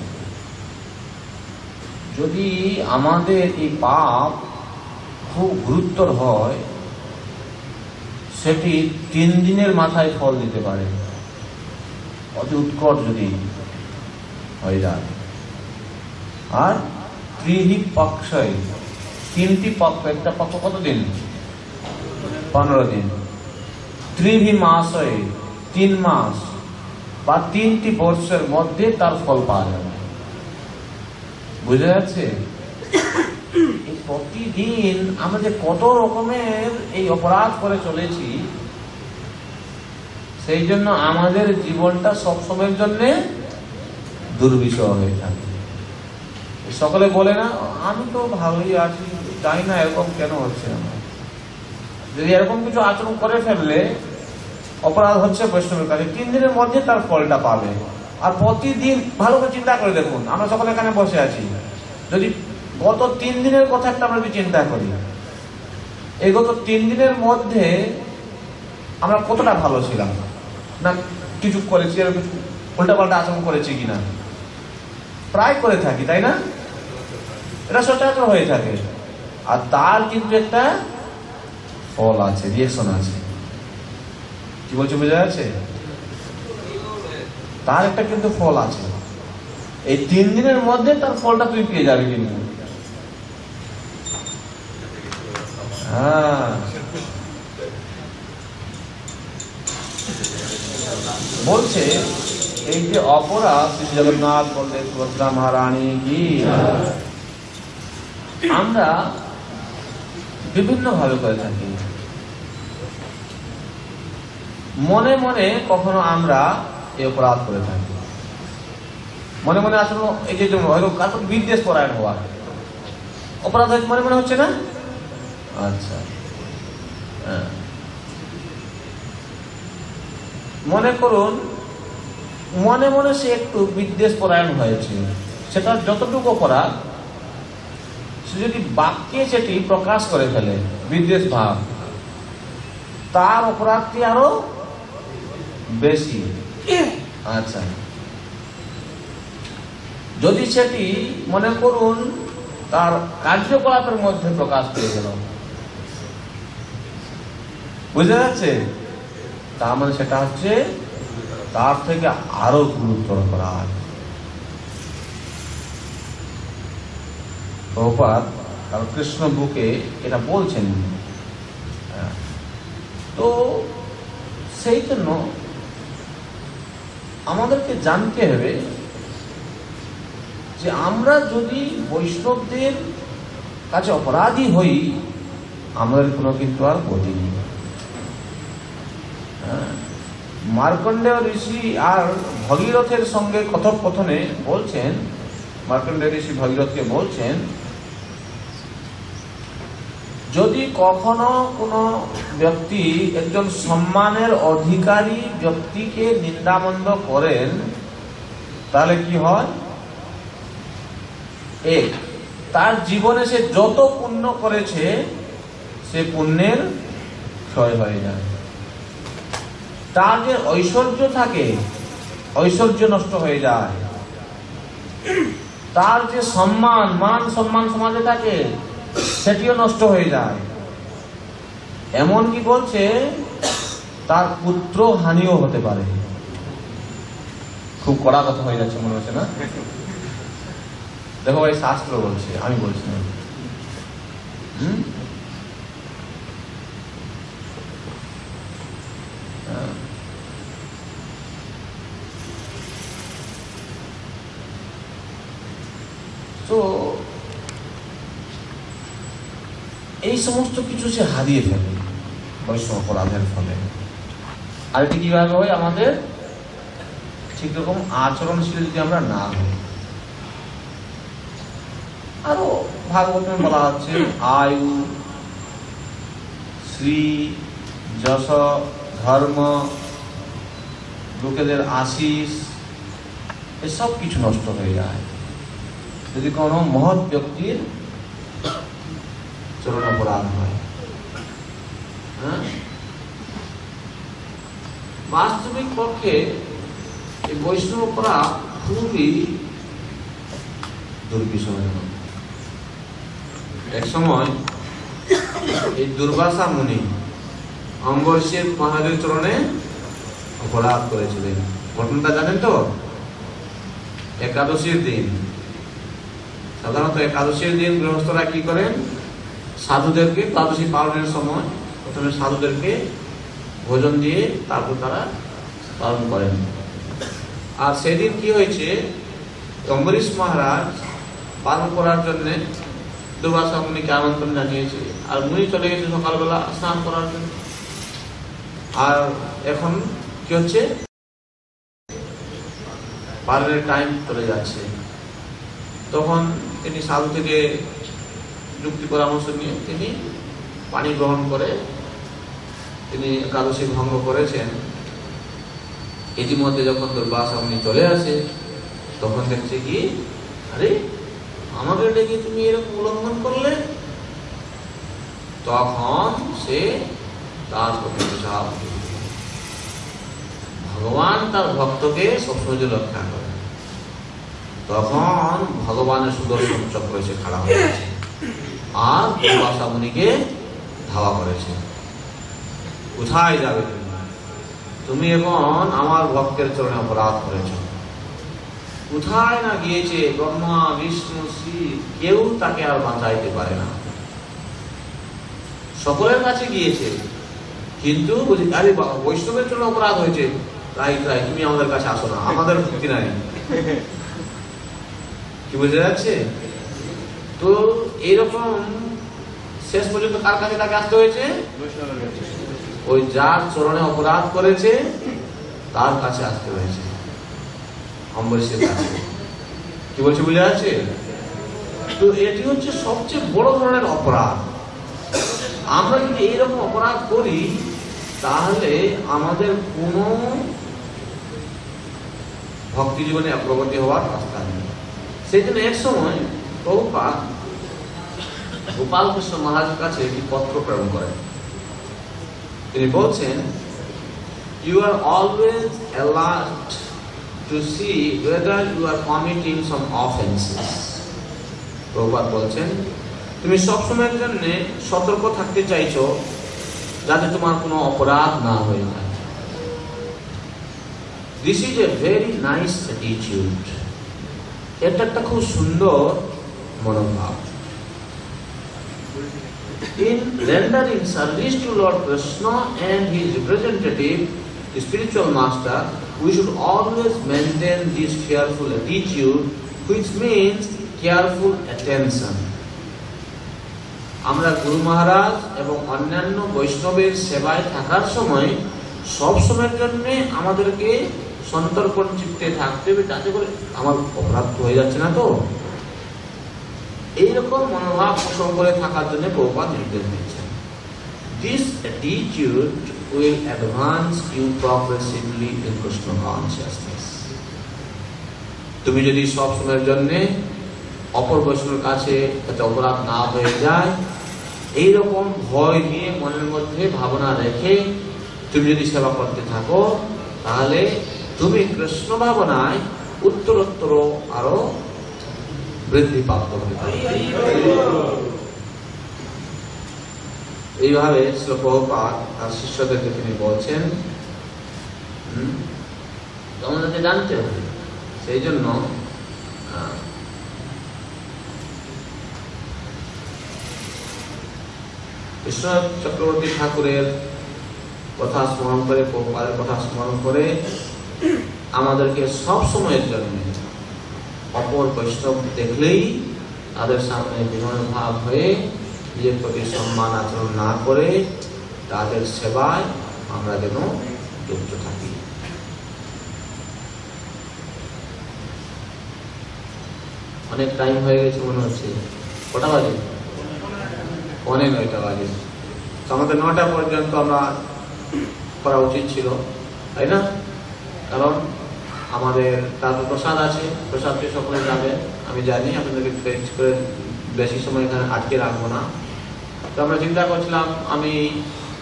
Speaker 1: যদি আমাদের এই পাপ খুব গুরুতর হয়, সেটি 3 দিনের মাথায় ফল দিতে পারে, অতি উৎকট যদি হয়ে যায়। আর ত্রিভি পক্ষয়, 3টি পক্ষ, একটা পক্ষ কতদিন? 15 দিন। ত্রিভি মাসে 3 মাস বা 3টি বর্ষের মধ্যে তার ফল পাওয়া যাবে। বুঝা যাচ্ছে? প্রতিদিন আমরা কত রকমের এই অপরাধ করে চলেছি, সেই জন্য আমাদের জীবনটা সবসময়ের জন্য দুর্বিষহ হয়ে থাকে। সকলে বলে না আমি তো ভালোই আছি, জানি না এরকম কেন হচ্ছে না। যদি এরকম কিছু আচরণ করে ফেললে অপরাধ হচ্ছে বৈষ্ণবের কাছে, 3 দিনের মধ্যে তার ফলটা পাবে। আর প্রতিদিন ভালো করে চিন্তা করে দেখুন, আমরা সকলে এখানে বসে আছি, যদি গত 3 দিনের কথা একটা আমরা চিন্তা করি, এই গত 3 দিনের মধ্যে আমরা কতটা ভালো ছিলাম না কিছু করেছি, আর কিছু উল্টাপাল্টা আচরণ করেছি কিনা? প্রায় করে থাকি, তাই না? এটা সচরাচর হয়ে থাকে। আর তার কিন্তু একটা ফল আছে, রিয়েকশন আছে। কি বলছে, বোঝা যাচ্ছে? তার একটা কিন্তু ফল আছে, এই 3 দিনের মধ্যে তার ফলটা তুই পেয়ে যাবি। কিন্তু বলছে এই যে অপরাধ, শ্রী জগন্নাথ বলতে সুভদ্রা মহারানী কি, আমরা বিভিন্ন ভাবে করে থাকি। মনে মনে কখনো আমরা এই অপরাধ করে থাকি, মনে মনে আসলে এই যে হয়তো কারো বিদ্বেষ পরায়ণ হওয়া অপরাধ মনে মনে হচ্ছে না? আচ্ছা, মনে করুন মনে মনে সে একটু বিদ্বেষ পরায়ণ হয়েছে, সেটা যতটুকু অপরাধ, সে যদি বাক্যে সেটি প্রকাশ করে ফেলে বিদ্বেষ ভাব, তার অপরাধটি আরো বেশি। আচ্ছা, যদি সেটি মনে করুন তার কার্যকলাপের মধ্যে প্রকাশ পেয়ে গেল, বুঝা যাচ্ছে, তার মানে সেটা হচ্ছে তার থেকে আরো গুরুতর অপরাধ। প্রভুপাদ কারণ কৃষ্ণ বুকে এটা বলছেন। তো সেই জন্য আমাদেরকে জানতে হবে যে আমরা যদি বৈষ্ণবদের কাছে অপরাধী হই, আমাদের কোনো কিন্তু আর গতি নেই। মার্কণ্ডেয় ঋষি আর ভগীরথের সঙ্গে কথোপকথনে বলছেন, মার্কণ্ডেয় ঋষি ভগীরথকে বলছেন, যদি কখনো কোনো ব্যক্তি একজন সম্মানের অধিকারী ব্যক্তিকে নিন্দামন্দ করেন, তাহলে কি হয়? এক, তার জীবনে সে যত পুণ্য করেছে সে পুণ্যের ক্ষয় হয়ে যায়। তার যে ঐশ্বর্য থাকে, ঐশ্বর্য নষ্ট হয়ে যায়। তার যে সম্মান, মান সম্মান সমাজে থাকে, সেটিও নষ্ট হয়ে যায়। এমন কি বলছে তার পুত্র হানিও হতে পারে। খুব কড়া কথা হয়ে যাচ্ছে মনে হচ্ছে না? দেখো ভাই, শাস্ত্র বলছে, আমি বলছি না। তো এই সমস্ত কিছু সে হারিয়ে ফেলে বৈষ্ণব অপরাধের ফলে। আর এটি কিভাবে হয়? আমাদের ঠিক রকম আচরণশীল যদি আমরা না হই। আরো ভাগবত বলা হচ্ছে আয়ু, শ্রী, যশ, ধর্ম, লোকেদের আশিস, এসব কিছু নষ্ট হয়ে যায় যদি কোনো মহৎ ব্যক্তির চরণ অপরাধ হয়। বাস্তবিক পক্ষে এই বৈষ্ণব অপরাধ খুবই দুর্বিষয়। এক সময় এই দুর্বাসা মুনি অম্বরীশের মহারাজের চরণে অপরাধ করেছিলেন। ঘটনাটা জানেন তো? একাদশীর দিন, সাধারণত একাদশীর দিন গৃহস্থরা কি করেন? সাধুদেরকে একাদশী পালনের সময় প্রথমে সাধুদেরকে ভোজন দিয়ে তারপর তারা পালন করেন। আর সেদিন কি হয়েছে, অম্বরীশ মহারাজ পালন করার জন্য দুর্বাসা মুনিকে আমন্ত্রণ জানিয়েছে, আর মুনি চলে গেছে সকালবেলা স্নান করার জন্য। আর এখন কি হচ্ছে, পালনের টাইম চলে যাচ্ছে। তখন তিনি সাধু থেকে যুক্তি পরামর্শ নিয়ে তিনি পানি গ্রহণ করে তিনি একাদশী ভঙ্গ করেছেন। ইতিমধ্যে যখন দুর্বাসা মুনি চলে আসে, তখন দেখছে কি, আরে আমাকে ডেকে তুমি এরকম উল্লঙ্ঘন করলে। তখন সে তার প্রতিষ্ঠা, ভগবান তার ভক্তকে সবসময় রক্ষা করে। তখন ভগবানের সুদর্শন চক্র এসে খাড়া হয়েছে আর দুর্বাসা মুনিকে ধাওয়া করেছে, কোথায় যাবে তুমি? এখন আমার ভক্তের চরণে অপরাধ করেছ। কোথায় না গিয়েছে, ব্রহ্মা, বিষ্ণু, শিব, কেউ তাকে আর বাঁচাইতে পারে না। সকলের কাছে গিয়েছে, কিন্তু বলছি আরে বাবা, বৈষ্ণবের জন্য অপরাধ হয়েছে, তাই তাই তুমি আমাদের কাছে আসো না, আমাদের ভক্তি নাই। কি বুঝে যাচ্ছে? তো এইরকম শেষ পর্যন্ত কার কাছে তাকে আসতে হয়েছে? ওই যার চরণে অপরাধ করেছে তার কাছে আসতে হয়েছে, অম্বরীশের কাছে। কি বলছে বুঝে যাচ্ছে? তো এটি হচ্ছে সবচেয়ে বড় ধরনের অপরাধ। আমরা যদি এইরকম অপরাধ করি তাহলে আমাদের কোন ভক্তি জীবনে অগ্রগতি হওয়ার রাস্তা নেই। সেই জন্য এক সময় প্রভুপাদ গোপাল কৃষ্ণ মহারাজের কাছে একটি পত্র প্রেরণ করেন। তিনি বলছেন, you are always alert to see whether you are committing some offenses. Prabhupada বলছেন তুমি সবসময়ের জন্য সতর্ক থাকতে চাইছো যাতে তোমার কোনো অপরাধ না হয়ে যায়। This is a very nice attitude. এটা একটা খুব সুন্দর মনোভাব। In rendering service to Lord Krishna and his representative, the spiritual master, we should always maintain this fearful attitude, which means careful attention. আমরা গুরু মহারাজ এবং অন্যান্য বৈষ্ণবের সেবায় থাকার সময় সব সময়ের জন্য আমাদেরকে সন্তর্পণ চিত্তে থাকতে হবে, যাতে করে আমার অপরাধ হয়ে যাচ্ছে না তো, এইরকম মনোভাব পোষণ করে থাকার জন্য প্রভুপাদ নির্দেশ দিচ্ছেন। This attitude will advance you progressively in Krishna consciousness. তুমি যদি সব সময়ের জন্য অপর বৈষ্ণবের কাছে যাতে অপরাধ না হয়ে যায় এইরকম ভয় নিয়ে মনের মধ্যে ভাবনা রেখে তুমি যদি সেবা করতে থাকো, তাহলে তুমি কৃষ্ণ ভাবনায় উত্তরোত্তর আরো বৃদ্ধিপ্রাপ্ত হতে পারবে। এইভাবে শ্রী প্রভুপাদ তার শিষ্যদেরকে তিনি বলছেন তোমাদেরকে জানতে হবে। সেই জন্য বিশ্বনাথ চক্রবর্তী ঠাকুরের কথা স্মরণ করে, প্রভুপাদের কথা স্মরণ করে আমাদেরকে সব সময়ের জন্য অপর বৈষ্ণব দেখলেই তাদের সামনে বিনয় ভাব হয়ে নিজের প্রতি সম্মান আচরণ না করে তাদের সেবায় আমরা যেন যুক্ত থাকি। অনেক টাইম হয়ে গেছে মনে হচ্ছে, কটা বাজে? 9:45 বাজে। আমাদের 9টা পর্যন্ত আমরা করা উচিত ছিল, তাই না? কারণ আমাদের তারপর প্রসাদ আছে, প্রসাদকে সকলে যাবেন, আমি জানি আপনাদেরকে বেশি সময় এখানে আটকে রাখবো না। তো আমরা চিন্তা করছিলাম, আমি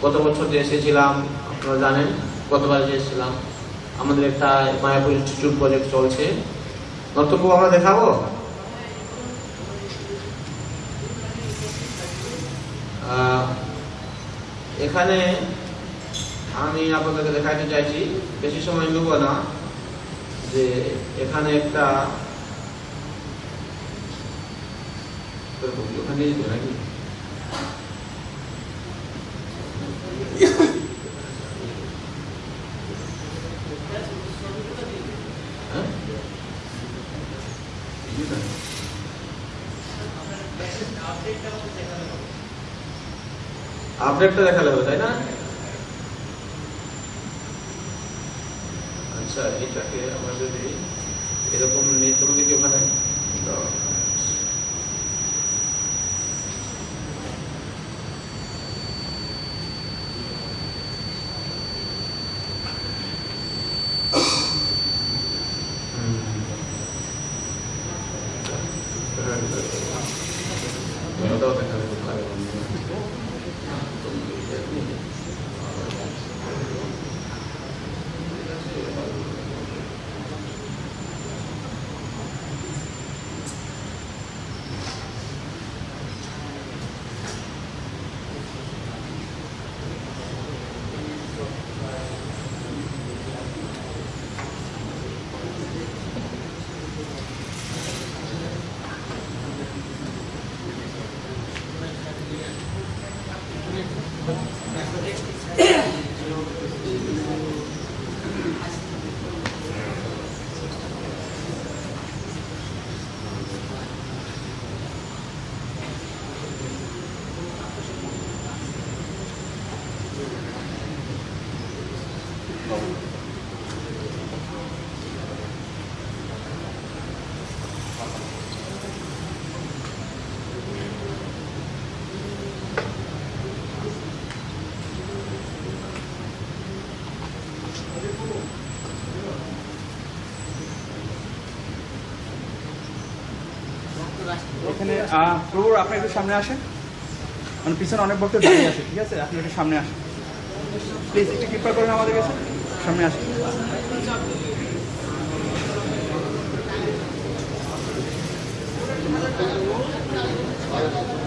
Speaker 1: গত বছর যে এসেছিলাম আপনারা জানেন, গতবার যে এসেছিলাম আমাদের একটা মায়াপুর ইনস্টিটিউট প্রজেক্ট চলছে, নর্তক্য আমরা দেখাবো। এখানে আমি আপনাদেরকে দেখাতে চাইছি, বেশি সময় নেব না, যে এখানে একটা ওখানে নাকি আপডেটটা দেখালে হবে, তাই না? আচ্ছা, এটাকে আমরা যদি এরকম নিচের দিকে ওখানে
Speaker 8: এখানে প্রভু আপনি একটু সামনে আসেন, মানে পিছনে অনেক ভক্ত দাঁড়িয়ে আছে, ঠিক আছে? আপনি একটু সামনে আসেন প্লিজ, একটু কৃপা করেন আমাদের কাছে, সামনে আসেন।
Speaker 9: Thank you.